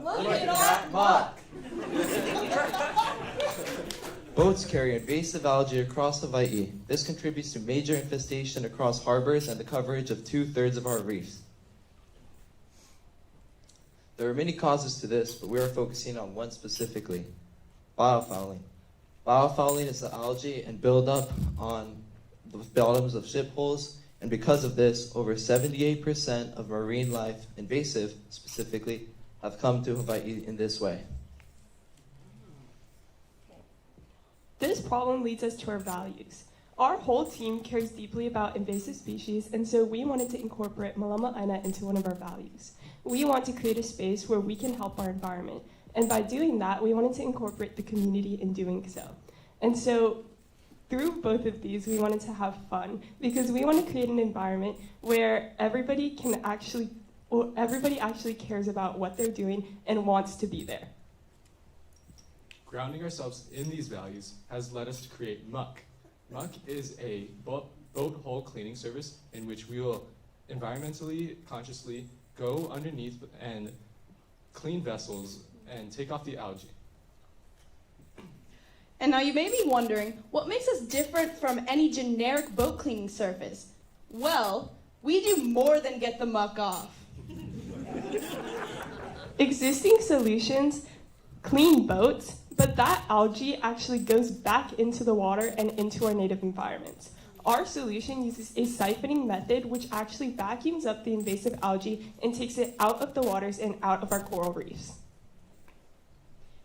Look at that muck. Boats carry invasive algae across Hawaii. This contributes to major infestation across harbors and the coverage of 2/3 of our reefs. There are many causes to this, but we are focusing on one specifically: biofouling. Biofouling is the algae and buildup on the bottoms of ship hulls, and because of this, over 78% of marine life, invasive specifically, have come to Hawaii in this way. This problem leads us to our values. Our whole team cares deeply about invasive species, and so we wanted to incorporate Malama Aina into one of our values. We want to create a space where we can help our environment, and by doing that, we wanted to incorporate the community in doing so. And so, through both of these, we wanted to have fun, because we want to create an environment where everybody actually cares about what they're doing and wants to be there. Grounding ourselves in these values has led us to create Muck. Muck is a boat hull cleaning service in which we will environmentally consciously go underneath and clean vessels and take off the algae. And now you may be wondering, what makes us different from any generic boat cleaning service? Well, we do more than get the muck off. Existing solutions clean boats, but that algae actually goes back into the water and into our native environments. Our solution uses a siphoning method which actually vacuums up the invasive algae and takes it out of the waters and out of our coral reefs.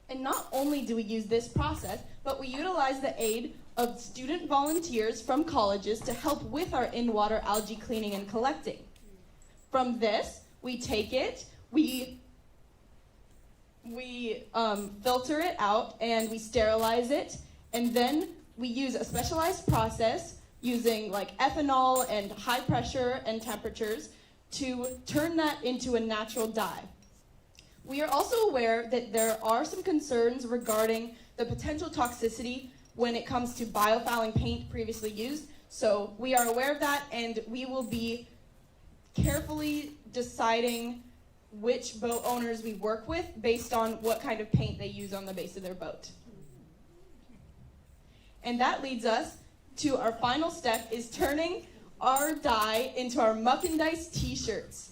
And not only do we use this process, but we utilize the aid of student volunteers from colleges to help with our in-water algae cleaning and collecting. From this, we take it, we filter it out and we sterilize it, and then we use a specialized process using like ethanol and high pressure and temperatures to turn that into a natural dye. We are also aware that there are some concerns regarding the potential toxicity when it comes to biofouling paint previously used, so we are aware of that, and we will be carefully deciding which boat owners we work with based on what kind of paint they use on the base of their boat. And that leads us to our final step, is turning our dye into our Muck and Dice t-shirts.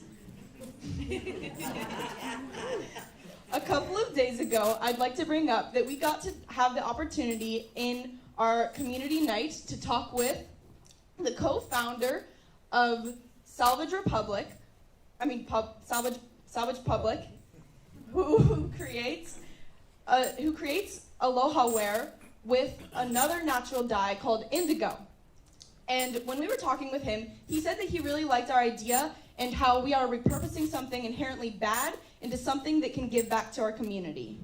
A couple of days ago, I'd like to bring up that we got to have the opportunity in our community night to talk with the co-founder of Salvage Public, who creates Aloha wear with another natural dye called indigo. And when we were talking with him, he said that he really liked our idea and how we are repurposing something inherently bad into something that can give back to our community.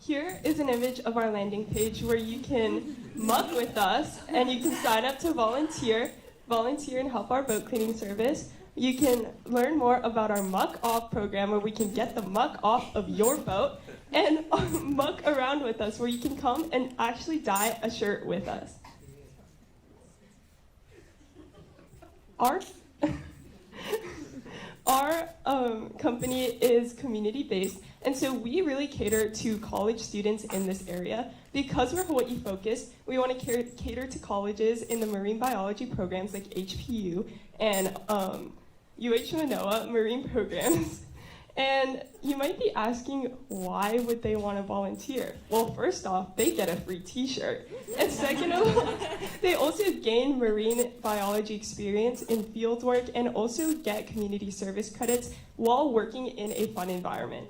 Here is an image of our landing page where you can muck with us and you can sign up to volunteer and help our boat cleaning service. You can learn more about our Muck Off program where we can get the muck off of your boat, and muck around with us where you can come and actually dye a shirt with us. Our company is community-based, and so we really cater to college students in this area. Because we're Hawaii focused, we want to cater to colleges in the marine biology programs like HPU and UH Manoa marine programs. And you might be asking, why would they want to volunteer? Well, first off, they get a free t-shirt. And second of all, they also gain marine biology experience in field work and also get community service credits while working in a fun environment.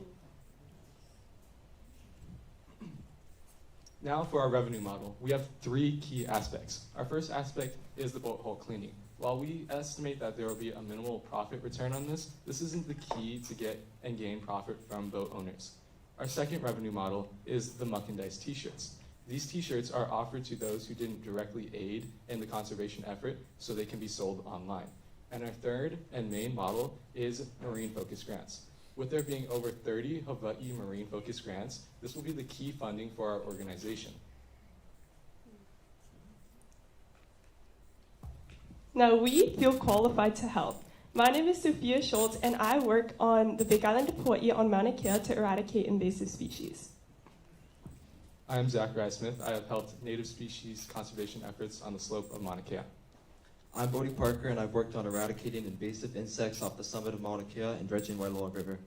Now for our revenue model. We have 3 key aspects. Our first aspect is the boat hull cleaning. While we estimate that there will be a minimal profit return on this isn't the key to get and gain profit from boat owners. Our second revenue model is the Muck-and-Dice t-shirts. These t-shirts are offered to those who didn't directly aid in the conservation effort, so they can be sold online. And our third and main model is marine-focused grants. With there being over 30 Hawaii marine-focused grants, this will be the key funding for our organization. Now, we feel qualified to help. My name is Sophia Schultz, and I work on the Big Island of Hawaii on Mauna Kea to eradicate invasive species. I am Zachariah Smith. I have helped native species conservation efforts on the slope of Mauna Kea. I'm Bodie Parker, and I've worked on eradicating invasive insects off the summit of Mauna Kea and dredging Wailoa River.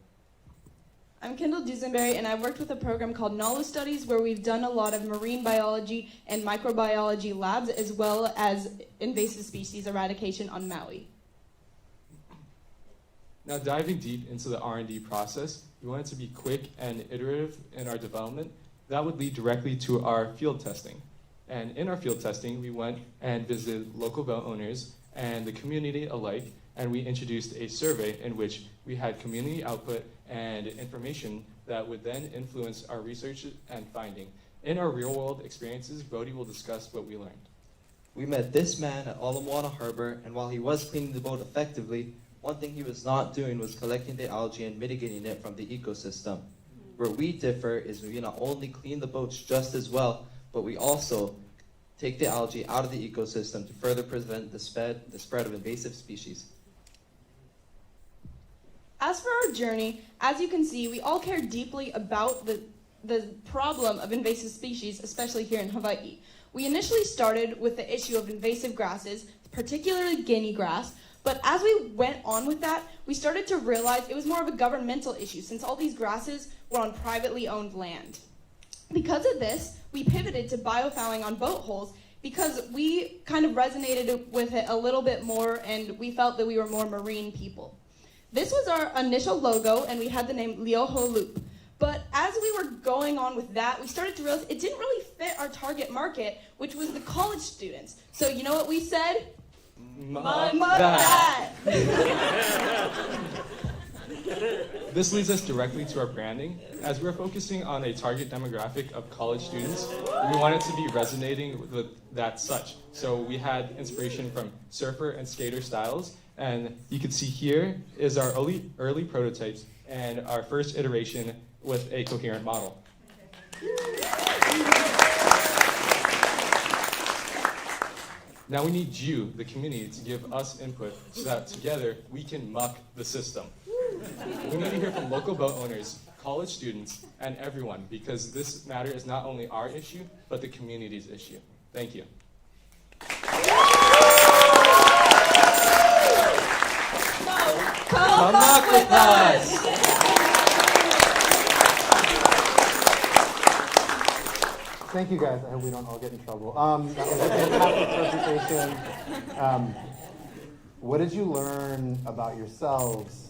I'm Kendall Dusenberry, and I worked with a program called Nalu Studies, where we've done a lot of marine biology and microbiology labs, as well as invasive species eradication on Maui. Now, diving deep into the R&D process, we want it to be quick and iterative in our development. That would lead directly to our field testing. And in our field testing, we went and visited local boat owners and the community alike, and we introduced a survey in which we had community output and information that would then influence our research and finding. In our real-world experiences, Bodie will discuss what we learned. We met this man at Ala Moana Harbor, and while he was cleaning the boat effectively, one thing he was not doing was collecting the algae and mitigating it from the ecosystem. Where we differ is we not only clean the boats just as well, but we also take the algae out of the ecosystem to further prevent the spread of invasive species. As for our journey, as you can see, we all care deeply about the problem of invasive species, especially here in Hawaii. We initially started with the issue of invasive grasses, particularly guinea grass, but as we went on with that, we started to realize it was more of a governmental issue since all these grasses were on privately owned land. Because of this, we pivoted to biofouling on boat holes because we kind of resonated with it a little bit more and we felt that we were more marine people. This was our initial logo, and we had the name Leoho Loop. But as we were going on with that, we started to realize it didn't really fit our target market, which was the college students. So you know what we said? Mug that. This leads us directly to our branding. As we're focusing on a target demographic of college students, we wanted to be resonating with that such. So we had inspiration from surfer and skater styles, and you can see here is our early prototypes and our first iteration with a coherent model. Now we need you, the community, to give us input so that together we can muck the system. We need to hear from local boat owners, college students, and everyone, because this matter is not only our issue, but the community's issue. Thank you. Come muck with us! Thank you guys. I hope we don't all get in trouble. That was a fantastic presentation. What did you learn about yourselves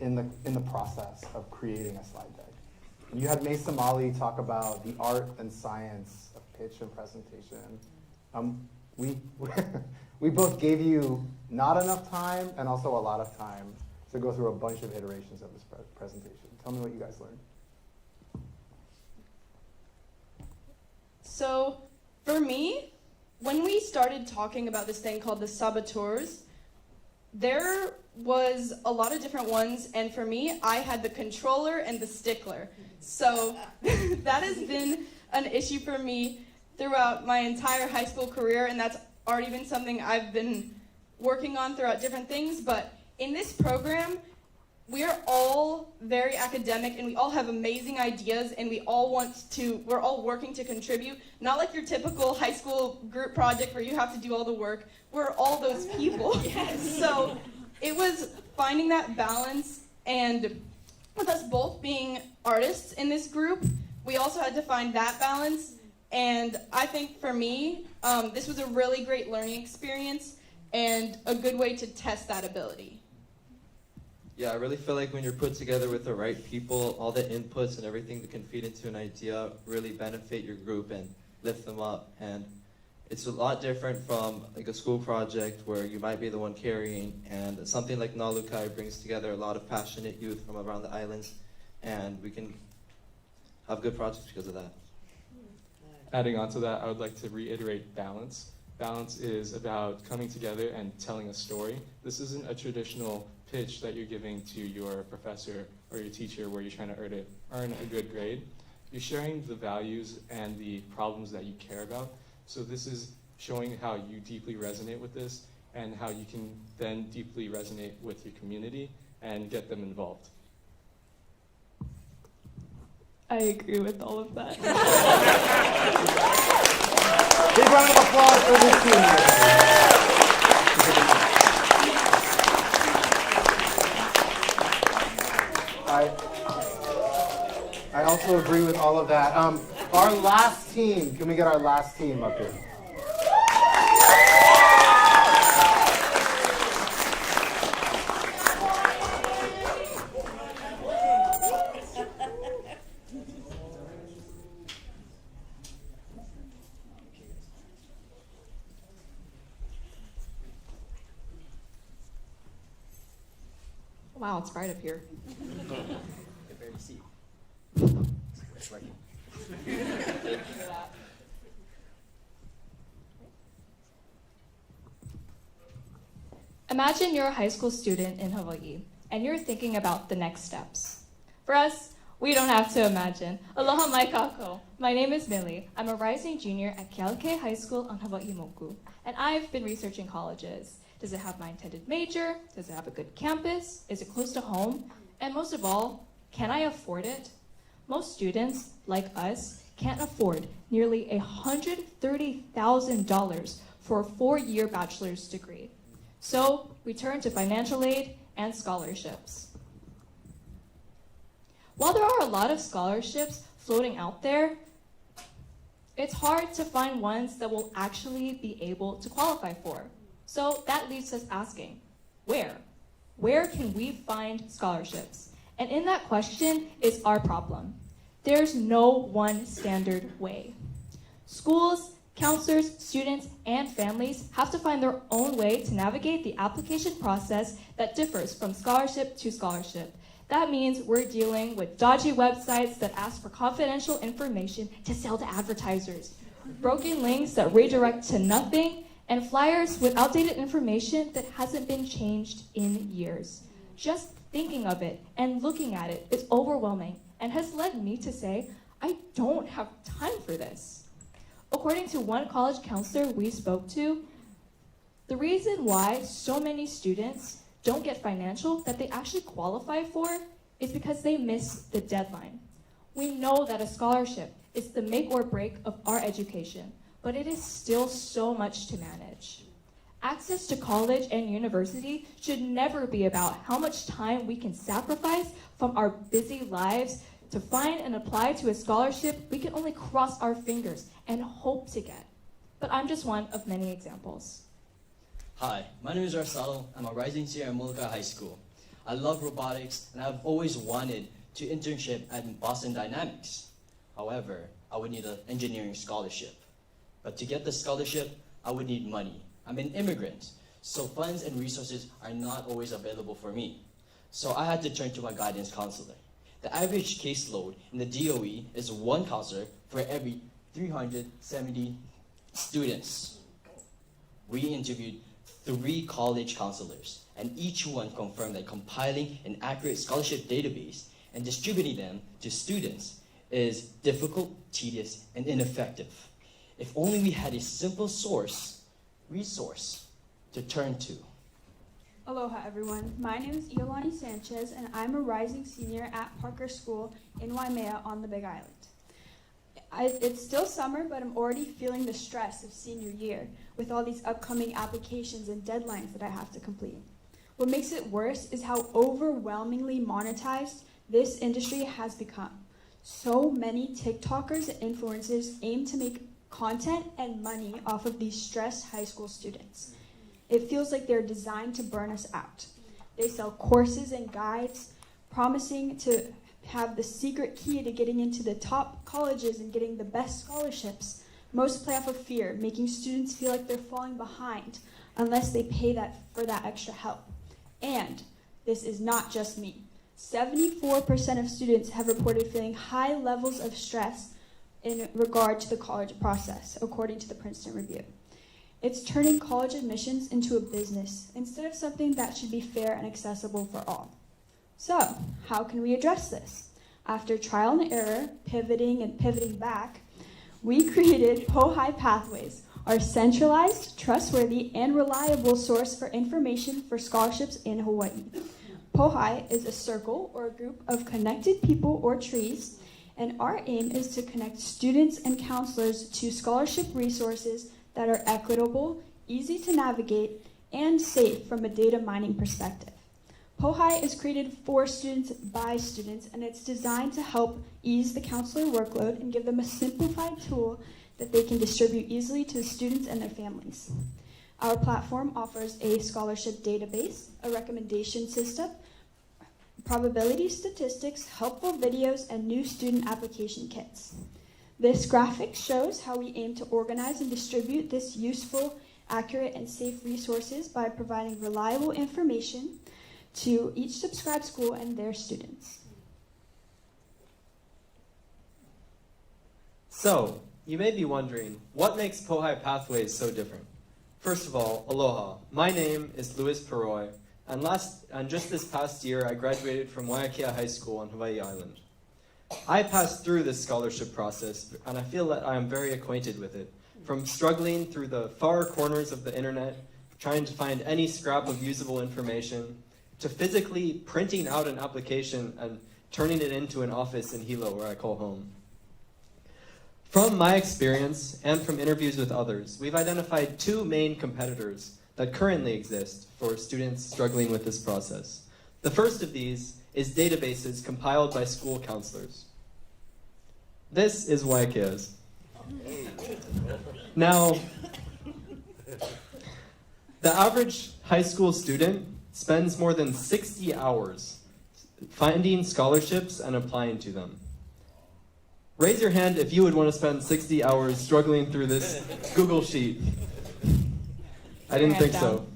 in the process of creating a slide deck? You had May Somali talk about the art and science of pitch and presentation. We both gave you not enough time and also a lot of time to go through a bunch of iterations of this presentation. Tell me what you guys learned. So for me, when we started talking about this thing called the saboteurs, there was a lot of different ones, and for me, I had the controller and the stickler. So that has been an issue for me throughout my entire high school career, and that's already been something I've been working on throughout different things. But in this program, we are all very academic, and we all have amazing ideas, and we're all working to contribute. Not like your typical high school group project where you have to do all the work. We're all those people. Yes. So it was finding that balance, and with us both being artists in this group, we also had to find that balance. And I think for me, this was a really great learning experience and a good way to test that ability. Yeah, I really feel like when you're put together with the right people, all the inputs and everything that can feed into an idea really benefit your group and lift them up. And it's a lot different from like a school project where you might be the one carrying, and something like Nalukai brings together a lot of passionate youth from around the islands, and we can have good projects because of that. Adding on to that, I would like to reiterate balance. Balance is about coming together and telling a story. This isn't a traditional pitch that you're giving to your professor or your teacher where you're trying to earn a good grade. You're sharing the values and the problems that you care about. So this is showing how you deeply resonate with this and how you can then deeply resonate with your community and get them involved. I agree with all of that. Big round of applause for this team. I also agree with all of that. Our last team, can we get our last team up here? Wow, it's bright up here. can barely see. It's working. Imagine you're a high school student in Hawaii, and you're thinking about the next steps. For us, we don't have to imagine. Aloha mai kako. My name is Millie. I'm a rising junior at Kealakea High School on Hawaii Moku, and I've been researching colleges. Does it have my intended major? Does it have a good campus? Is it close to home? And most of all, can I afford it? Most students, like us, can't afford nearly $130,000 for a 4-year bachelor's degree. So we turn to financial aid and scholarships. While there are a lot of scholarships floating out there, it's hard to find ones that we'll actually be able to qualify for. So that leaves us asking, where? Where can we find scholarships? And in that question is our problem. There's no one standard way. Schools, counselors, students, and families have to find their own way to navigate the application process that differs from scholarship to scholarship. That means we're dealing with dodgy websites that ask for confidential information to sell to advertisers, broken links that redirect to nothing, and flyers with outdated information that hasn't been changed in years. Just thinking of it and looking at it is overwhelming and has led me to say, I don't have time for this. According to one college counselor we spoke to, the reason why so many students don't get financial that they actually qualify for is because they miss the deadline. We know that a scholarship is the make or break of our education, but it is still so much to manage. Access to college and university should never be about how much time we can sacrifice from our busy lives to find and apply to a scholarship we can only cross our fingers and hope to get. But I'm just one of many examples. Hi, my name is Arcelo. I'm a rising senior at Nalukai High School. I love robotics, and I've always wanted to internship at Boston Dynamics. However, I would need an engineering scholarship. But to get the scholarship, I would need money. I'm an immigrant, so funds and resources are not always available for me. So I had to turn to my guidance counselor. The average caseload in the DOE is one counselor for every 370 students. We interviewed 3 college counselors, and each one confirmed that compiling an accurate scholarship database and distributing them to students is difficult, tedious, and ineffective. If only we had a simple resource to turn to. Aloha everyone, my name is Iolani Sanchez and I'm a rising senior at Parker School in Waimea on the Big Island. It's still summer, but I'm already feeling the stress of senior year with all these upcoming applications and deadlines that I have to complete. What makes it worse is how overwhelmingly monetized this industry has become. So many TikTokers and influencers aim to make content and money off of these stressed high school students. It feels like they're designed to burn us out. They sell courses and guides, promising to have the secret key to getting into the top colleges and getting the best scholarships. Most play off of fear, making students feel like they're falling behind unless they pay for that extra help. And this is not just me. 74% of students have reported feeling high levels of stress in regard to the college process, according to the Princeton Review. It's turning college admissions into a business instead of something that should be fair and accessible for all. So, how can we address this? After trial and error, pivoting back, we created Pohai Pathways, our centralized, trustworthy, and reliable source for information for scholarships in Hawaii. Pohai is a circle or a group of connected people or trees, and our aim is to connect students and counselors to scholarship resources that are equitable, easy to navigate, and safe from a data mining perspective. Pohai is created for students by students, and it's designed to help ease the counselor workload and give them a simplified tool that they can distribute easily to the students and their families. Our platform offers a scholarship database, a recommendation system, probability statistics, helpful videos, and new student application kits. This graphic shows how we aim to organize and distribute this useful, accurate, and safe resources by providing reliable information to each subscribed school and their students. So, you may be wondering, what makes Pohai Pathways so different? First of all, aloha. My name is Louis Perroy, and just this past year, I graduated from Waiakea High School on Hawaii Island. I passed through this scholarship process, and I feel that I am very acquainted with it. From struggling through the far corners of the internet, trying to find any scrap of usable information, to physically printing out an application and turning it into an office in Hilo, where I call home. From my experience and from interviews with others, we've identified 2 main competitors that currently exist for students struggling with this process. The first of these is databases compiled by school counselors. This is Waikea's. Now, the average high school student spends more than 60 hours finding scholarships and applying to them. Raise your hand if you would want to spend 60 hours struggling through this Google Sheet. I didn't think so.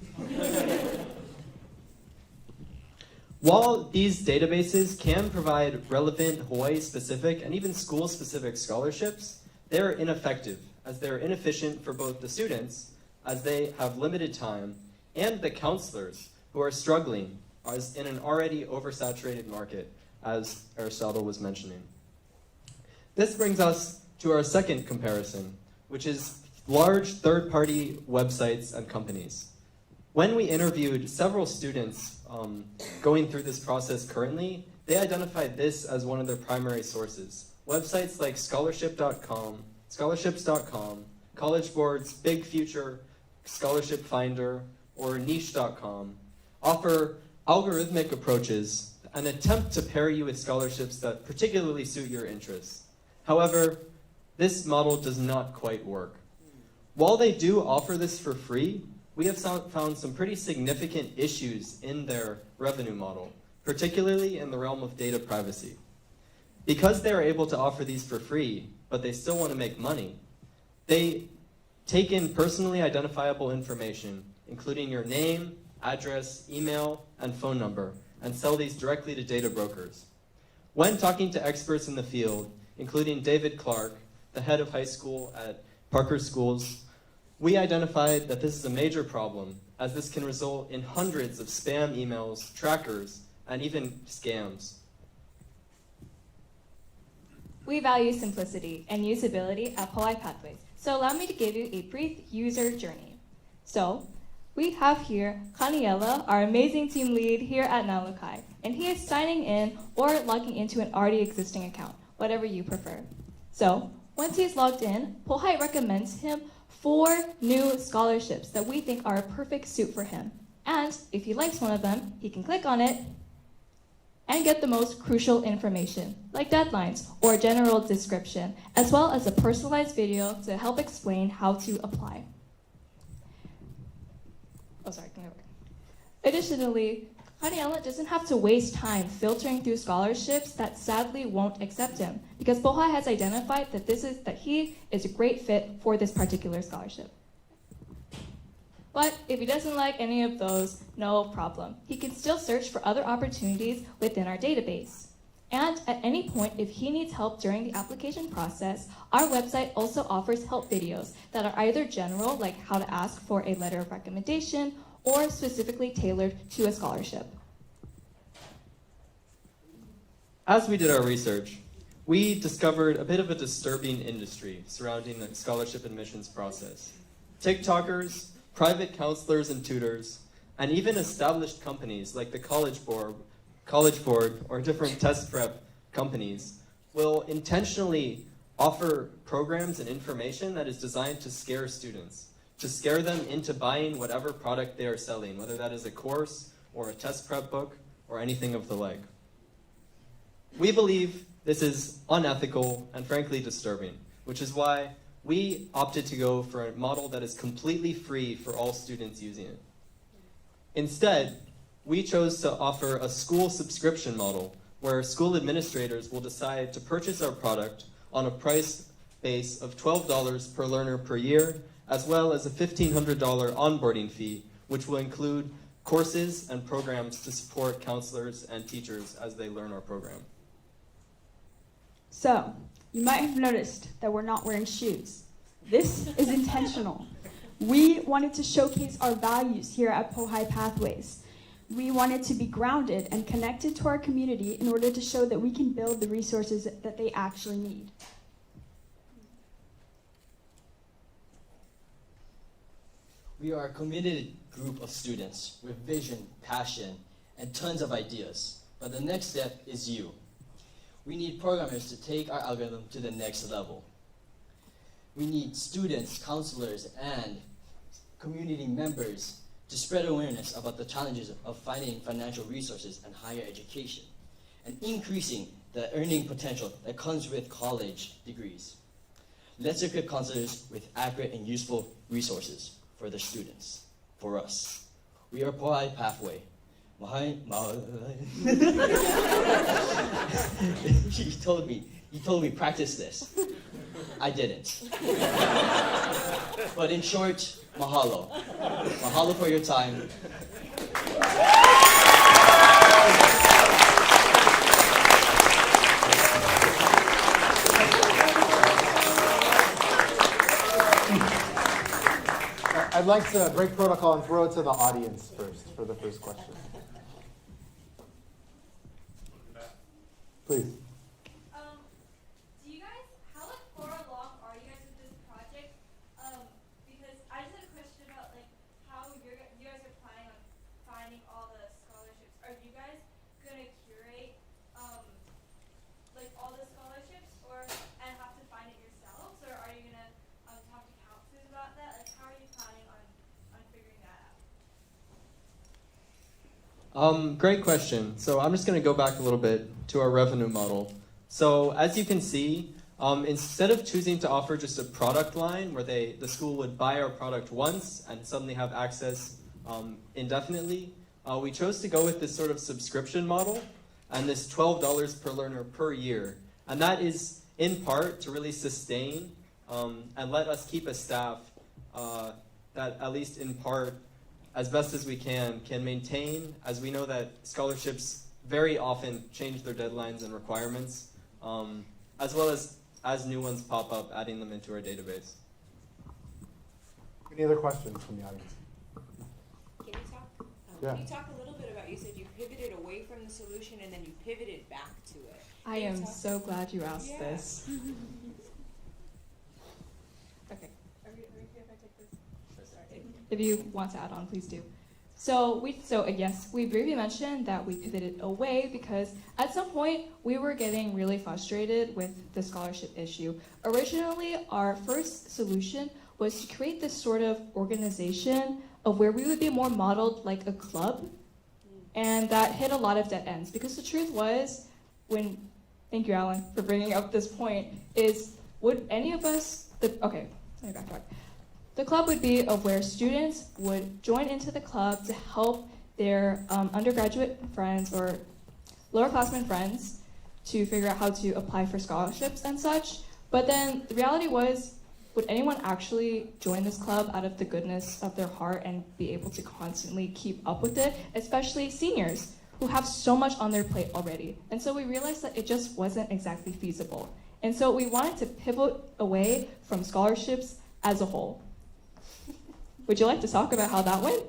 While these databases can provide relevant Hawaii-specific and even school-specific scholarships, they're ineffective, as they're inefficient for both the students, as they have limited time, and the counselors, who are struggling as in an already oversaturated market, as Aristotle was mentioning. This brings us to our second comparison, which is large third-party websites and companies. When we interviewed several students going through this process currently, they identified this as one of their primary sources. Websites like scholarship.com, scholarships.com, College Board's Big Future Scholarship Finder, or niche.com offer algorithmic approaches and attempt to pair you with scholarships that particularly suit your interests. However, this model does not quite work. While they do offer this for free, we have found some pretty significant issues in their revenue model, particularly in the realm of data privacy. Because they are able to offer these for free, but they still want to make money, they take in personally identifiable information, including your name, address, email, and phone number, and sell these directly to data brokers. When talking to experts in the field, including David Clark, the head of high school at Parker Schools, we identified that this is a major problem, as this can result in hundreds of spam emails, trackers, and even scams. We value simplicity and usability at Nalukai Pathways, so allow me to give you a brief user journey. So, we have here Kaniela, our amazing team lead here at Nalukai, and he is signing in or logging into an already existing account, whatever you prefer. So, once he's logged in, Nalukai recommends him 4 new scholarships that we think are a perfect suit for him. And if he likes one of them, he can click on it and get the most crucial information, like deadlines or general description, as well as a personalized video to help explain how to apply. Oh, sorry, can I work? Additionally, Kaniela doesn't have to waste time filtering through scholarships that sadly won't accept him, because Nalukai has identified that he is a great fit for this particular scholarship. But if he doesn't like any of those, no problem. He can still search for other opportunities within our database. And at any point, if he needs help during the application process, our website also offers help videos that are either general, like how to ask for a letter of recommendation, or specifically tailored to a scholarship. As we did our research, we discovered a bit of a disturbing industry surrounding the scholarship admissions process. TikTokers, private counselors and tutors, and even established companies like the College Board or different test prep companies will intentionally offer programs and information that is designed to scare students, to scare them into buying whatever product they are selling, whether that is a course or a test prep book or anything of the like. We believe this is unethical and frankly disturbing, which is why we opted to go for a model that is completely free for all students using it. Instead, we chose to offer a school subscription model where school administrators will decide to purchase our product on a price base of $12 per learner per year, as well as a $1,500 onboarding fee, which will include courses and programs to support counselors and teachers as they learn our program. So, you might have noticed that we're not wearing shoes. This is intentional. We wanted to showcase our values here at Nalukai Pathways. We wanted to be grounded and connected to our community in order to show that we can build the resources that they actually need. We are a committed group of students with vision, passion, and tons of ideas. But the next step is you. We need programmers to take our algorithm to the next level. We need students, counselors, and community members to spread awareness about the challenges of finding financial resources and higher education, and increasing the earning potential that comes with college degrees. Let's equip counselors with accurate and useful resources for the students, for us. We are Nalukai Pathway. You told me practice this. I didn't. But in short, mahalo. Mahalo for your time. I'd like to break protocol and throw it to the audience first for the first question. Please. Do you guys, how far along are you guys with this project? Because I just had a question about how you guys are planning on finding all the scholarships. Are you guys gonna curate all the scholarships, and have to find it yourselves, or are you gonna talk to counselors about that? How are you planning on figuring that out? Great question. So I'm just going to go back a little bit to our revenue model. So as you can see, instead of choosing to offer just a product line where the school would buy our product once and suddenly have access indefinitely, we chose to go with this sort of subscription model and this $12 per learner per year. And that is in part to really sustain and let us keep a staff that at least in part, as best as we can maintain, as we know that scholarships very often change their deadlines and requirements, as well as as new ones pop up, adding them into our database. Any other questions from the audience? Can you talk? Yeah. Can you talk a little bit about, you said you pivoted away from the solution and then you pivoted back to it. I am so glad you asked this. Okay. If you want to add on, please do. So yes, we briefly mentioned that we pivoted away because at some point we were getting really frustrated with the scholarship issue. Originally, our first solution was to create this sort of organization of where we would be more modeled like a club, and that hit a lot of dead ends because the truth was, thank you, Alan, for bringing up this point, would any of us, okay, let me backtrack. The club would be of where students would join into the club to help their undergraduate friends or lowerclassmen friends to figure out how to apply for scholarships and such. But then the reality was, would anyone actually join this club out of the goodness of their heart and be able to constantly keep up with it, especially seniors who have so much on their plate already? And so we realized that it just wasn't exactly feasible. And so we wanted to pivot away from scholarships as a whole. Would you like to talk about how that went?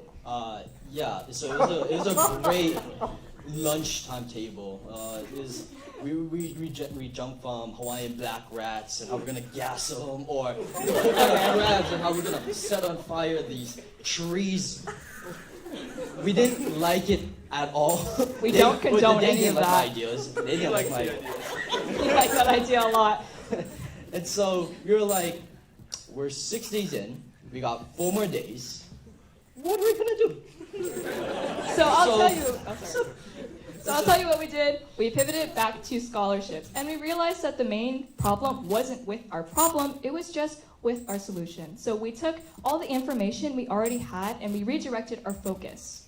Yeah, so it was a great lunch timetable. We jumped from Hawaiian black rats and how we're gonna gas them, or crabs and how we're gonna set on fire these trees. We didn't like it at all. We don't condone any of that. My ideas. They didn't like my ideas. You like that idea a lot. And so we were like, we're 6 days in. We got 4 more days. What are we gonna do? So I'll tell you what we did. We pivoted back to scholarships, and we realized that the main problem wasn't with our problem, it was just with our solution. So we took all the information we already had and we redirected our focus.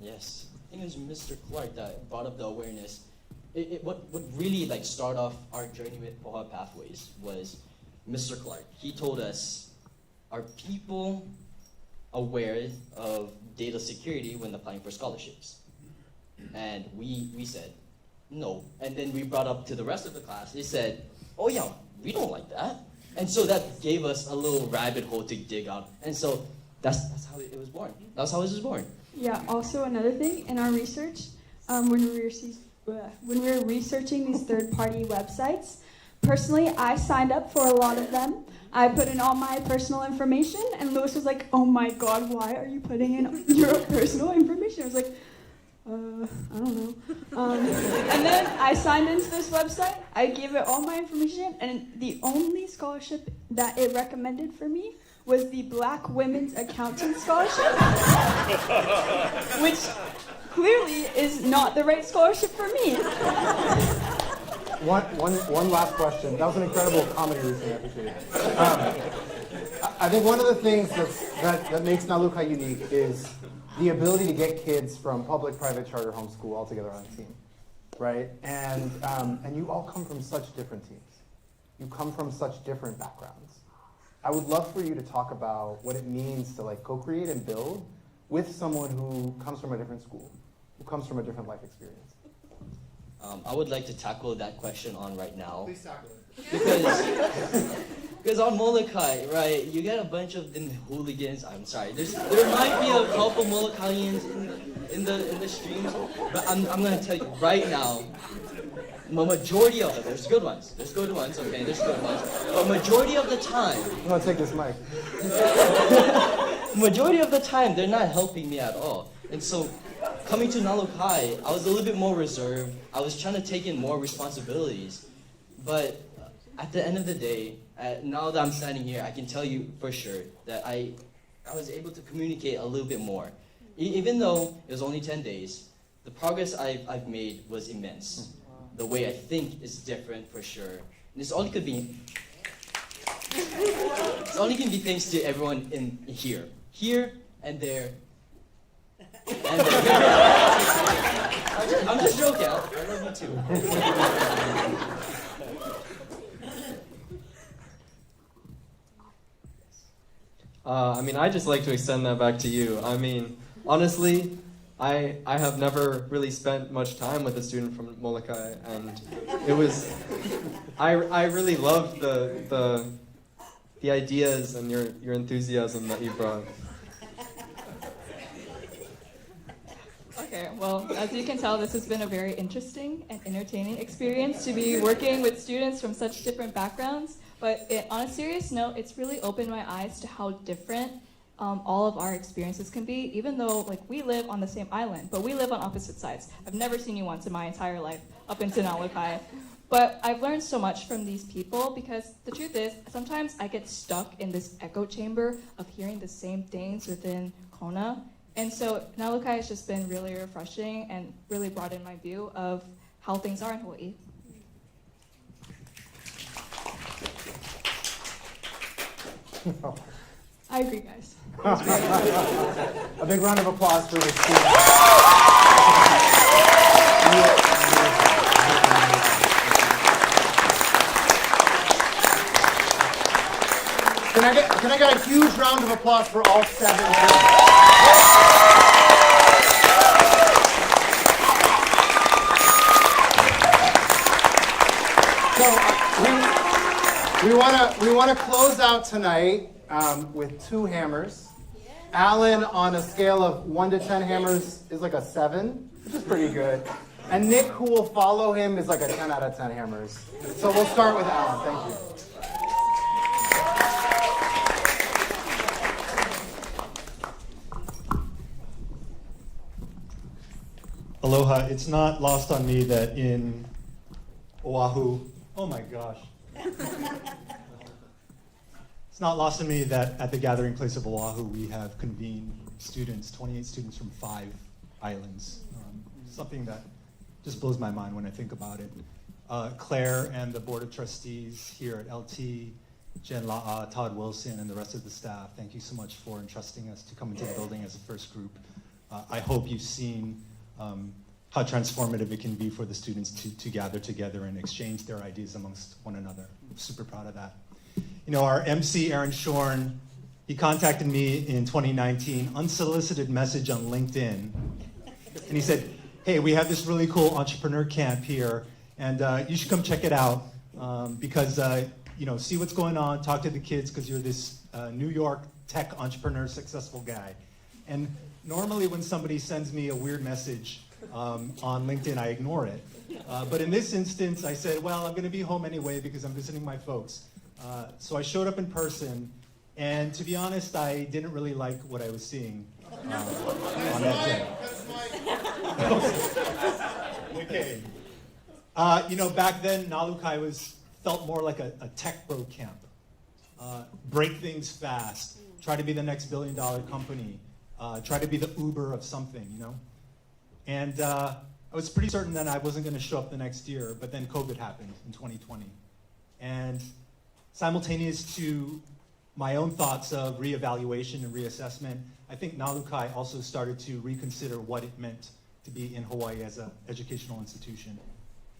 Yes, I think it was Mr. Clark that brought up the awareness. What really started off our journey with Poha Pathways was Mr. Clark. He told us, are people aware of data security when applying for scholarships? And we said, no. And then we brought up to the rest of the class, they said, oh yeah, we don't like that. And so that gave us a little rabbit hole to dig out. And so that's how it was born. That's how it was born. Yeah, also another thing, in our research, when we were researching these third-party websites, personally, I signed up for a lot of them. I put in all my personal information, and Lewis was like, oh my god, why are you putting in your personal information? I was like, I don't know. And then I signed into this website, I gave it all my information, and the only scholarship that it recommended for me was the Black Women's Accounting Scholarship, which clearly is not the right scholarship for me. One last question. That was an incredible comedy routine. I appreciate it. I think one of the things that makes Nalukai unique is the ability to get kids from public, private, charter, homeschool all together on a team, right? And you all come from such different teams. You come from such different backgrounds. I would love for you to talk about what it means to co-create and build with someone who comes from a different school, who comes from a different life experience. I would like to tackle that question on right now. Please tackle it. Because on Molokai, right, you get a bunch of hooligans. I'm sorry, there might be a couple Molokaians in the streams, but I'm gonna tell you right now, the majority of them, there's good ones, okay, there's good ones, but majority of the time, I'm gonna take this mic. Majority of the time, they're not helping me at all, and so. Coming to Nalukai, I was a little bit more reserved. I was trying to take in more responsibilities. But at the end of the day, now that I'm standing here, I can tell you for sure that I was able to communicate a little bit more. Even though it was only 10 days, the progress I've made was immense. The way I think is different for sure. And this only can be thanks to everyone in here and there. I'm just joking. I love you too. I just like to extend that back to you. Honestly, I have never really spent much time with a student from Molokai, and it was, I really loved the ideas and your enthusiasm that you brought. Okay, well, as you can tell, this has been a very interesting and entertaining experience to be working with students from such different backgrounds. But on a serious note, it's really opened my eyes to how different all of our experiences can be, even though like we live on the same island, but we live on opposite sides. I've never seen you once in my entire life, up into Nalukai. But I've learned so much from these people because the truth is, sometimes I get stuck in this echo chamber of hearing the same things within Kona. And so Nalukai has just been really refreshing and really broadened my view of how things are in Hawaii. I agree, guys. A big round of applause for the students. Can I get a huge round of applause for all 7? So we want to close out tonight with 2 hammers. Alan, on a scale of 1 to 10 hammers, is like a 7, which is pretty good. And Nick, who will follow him, is like a 10 out of 10 hammers. So we'll start with Alan. Thank you. Aloha. It's not lost on me that in Oahu, oh my gosh. It's not lost on me that at the gathering place of Oahu, we have convened students, 28 students from 5 islands. Something that just blows my mind when I think about it. Claire and the Board of Trustees here at LT, Jen La'a, Todd Wilson, and the rest of the staff, thank you so much for entrusting us to come into the building as a first group. I hope you've seen how transformative it can be for the students to gather together and exchange their ideas amongst one another. I'm super proud of that. You know, our MC, Aaron Shorn, he contacted me in 2019, unsolicited message on LinkedIn. And he said, hey, we have this really cool entrepreneur camp here, and you should come check it out because, you know, see what's going on, talk to the kids because you're this New York tech entrepreneur, successful guy. And normally when somebody sends me a weird message on LinkedIn, I ignore it. But in this instance, I said, well, I'm going to be home anyway because I'm visiting my folks. So I showed up in person, and to be honest, I didn't really like what I was seeing on that day. Okay. You know, back then, Nalukai felt more like a tech bro camp. Break things fast, try to be the next billion-dollar company, try to be the Uber of something, you know? And I was pretty certain that I wasn't going to show up the next year, but then COVID happened in 2020. And simultaneous to my own thoughts of reevaluation and reassessment, I think Nalukai also started to reconsider what it meant to be in Hawaii as an educational institution.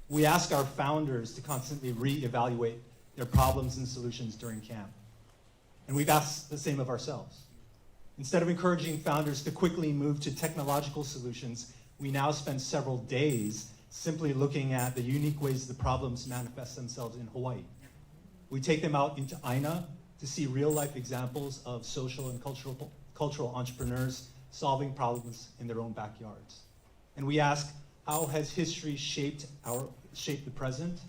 We ask our founders to constantly reevaluate their problems and solutions during camp. And we've asked the same of ourselves. Instead of encouraging founders to quickly move to technological solutions, we now spend several days simply looking at the unique ways the problems manifest themselves in Hawaii. We take them out into Aina to see real-life examples of social and cultural entrepreneurs solving problems in their own backyards. And we ask, how has history shaped the present?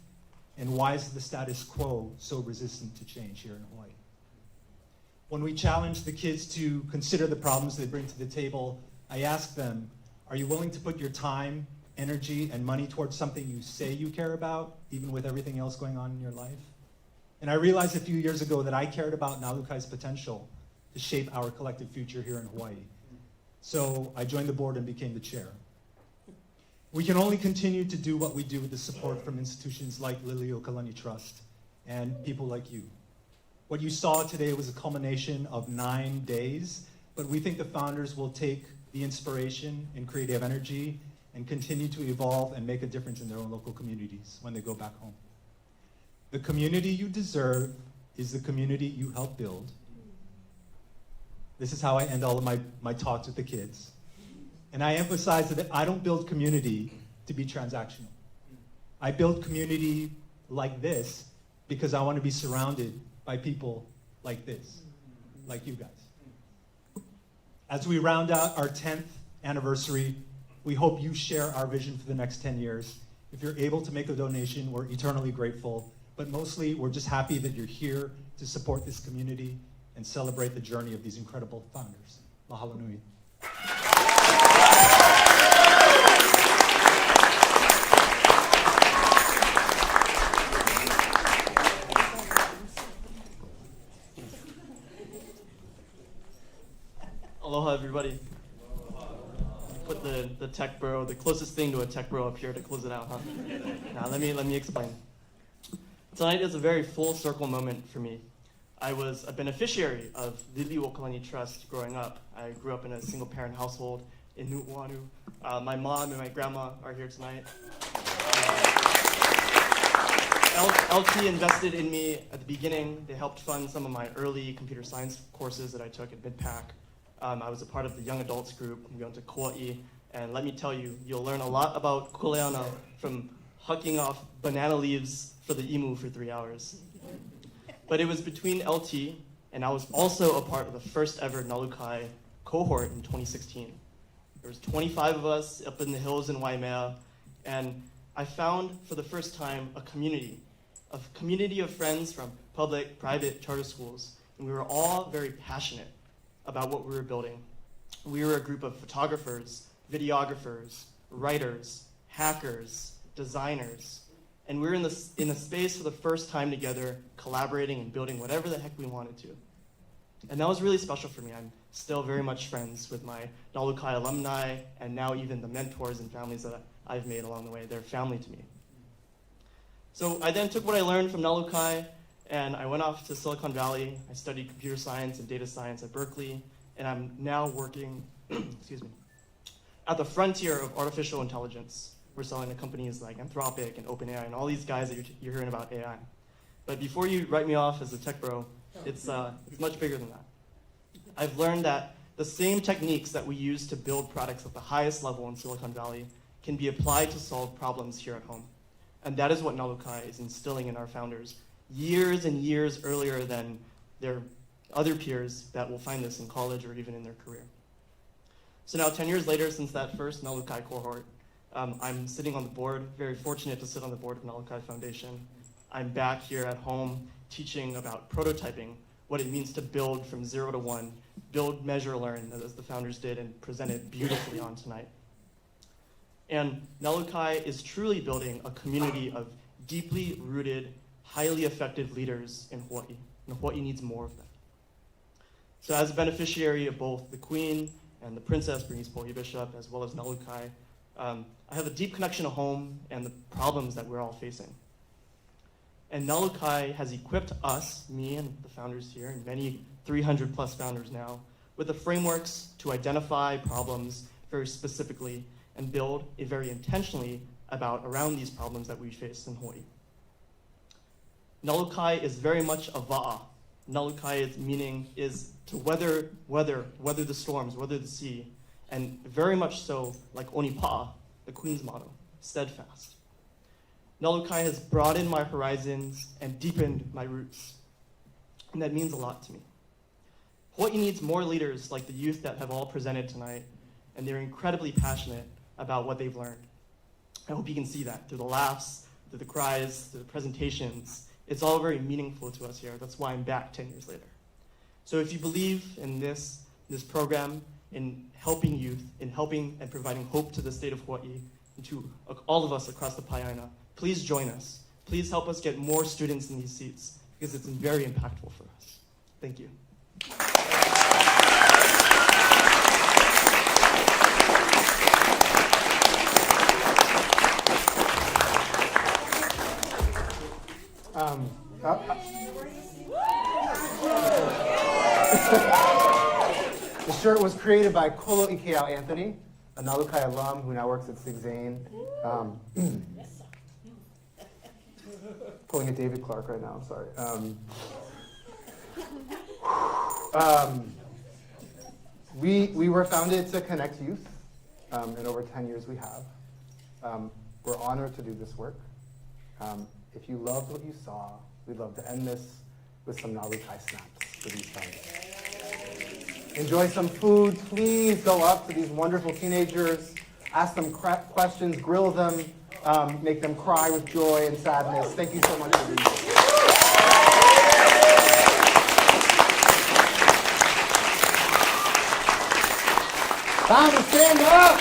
And why is the status quo so resistant to change here in Hawaii? When we challenge the kids to consider the problems they bring to the table, I ask them, are you willing to put your time, energy, and money towards something you say you care about, even with everything else going on in your life? And I realized a few years ago that I cared about Nalukai's potential to shape our collective future here in Hawaii. So I joined the board and became the chair. We can only continue to do what we do with the support from institutions like Liliuokalani Trust and people like you. What you saw today was a culmination of 9 days, but we think the founders will take the inspiration and creative energy and continue to evolve and make a difference in their own local communities when they go back home. The community you deserve is the community you help build. This is how I end all of my talks with the kids. And I emphasize that I don't build community to be transactional. I build community like this because I want to be surrounded by people like this, like you guys. As we round out our 10th anniversary, we hope you share our vision for the next 10 years. If you're able to make a donation, we're eternally grateful. But mostly, we're just happy that you're here to support this community and celebrate the journey of these incredible founders. Mahalo nui. Aloha, everybody. Put the tech bro, the closest thing to a tech bro up here to close it out, huh? Now, let me explain. Tonight is a very full circle moment for me. I was a beneficiary of Lili Wokalani Trust growing up. I grew up in a single-parent household in Nu'uanu. My mom and my grandma are here tonight. LT invested in me at the beginning. They helped fund some of my early computer science courses that I took at MidPac. I was a part of the young adults group. We went to Kauai, and let me tell you, you'll learn a lot about kuleana from hucking off banana leaves for the imu for 3 hours. But it was between LT, and I was also a part of the first ever Nalukai cohort in 2016. There was 25 of us up in the hills in Waimea, and I found for the first time a community of friends from public, private, charter schools, and we were all very passionate about what we were building. We were a group of photographers, videographers, writers, hackers, designers, and we were in a space for the first time together, collaborating and building whatever the heck we wanted to. And that was really special for me. I'm still very much friends with my Nalukai alumni, and now even the mentors and families that I've made along the way. They're family to me. So I then took what I learned from Nalukai, and I went off to Silicon Valley. I studied computer science and data science at Berkeley, and I'm now working excuse me, at the frontier of artificial intelligence. We're selling to companies like Anthropic and OpenAI and all these guys that you're hearing about AI. But before you write me off as a tech bro, it's much bigger than that. I've learned that the same techniques that we use to build products at the highest level in Silicon Valley can be applied to solve problems here at home. And that is what Nalukai is instilling in our founders years and years earlier than their other peers that will find this in college or even in their career. So now 10 years later, since that first Nalukai cohort, I'm sitting on the board, very fortunate to sit on the board of Nalukai Foundation. I'm back here at home teaching about prototyping, what it means to build from 0 to 1, build, measure, learn, as the founders did and presented beautifully on tonight. And Nalukai is truly building a community of deeply rooted, highly effective leaders in Hawaii, and Hawaii needs more of them. So as a beneficiary of both the Queen and the Princess, Bernice Pohi Bishop, as well as Nalukai, I have a deep connection to home and the problems that we're all facing. And Nalukai has equipped us, me and the founders here, and many 300 plus founders now, with the frameworks to identify problems very specifically and build it very intentionally around these problems that we face in Hawaii. Nalukai is very much a va'a. Nalukai meaning is to weather the storms, weather the sea, and very much so like Onipa'a, the Queen's motto, steadfast. Nalukai has broadened my horizons and deepened my roots, and that means a lot to me. Hawaii needs more leaders like the youth that have all presented tonight, and they're incredibly passionate about what they've learned. I hope you can see that through the laughs, through the cries, through the presentations. It's all very meaningful to us here. That's why I'm back 10 years later. So if you believe in this program, in helping youth, in helping and providing hope to the state of Hawaii, and to all of us across the Pai'aina, please join us. Please help us get more students in these seats, because it's very impactful for us. Thank you. The shirt was created by Kolo Ikeau Anthony, a Nalukai alum who now works at Sig Zane. Pulling a David Clark right now, I'm sorry. We were founded to connect youth In over 10 years we have. We're honored to do this work. If you loved what you saw, we'd love to end this with some Nalukai snaps for these friends. Enjoy some food. Please go up to these wonderful teenagers, ask them questions, grill them, make them cry with joy and sadness. Thank you so much for being here. Time to stand up!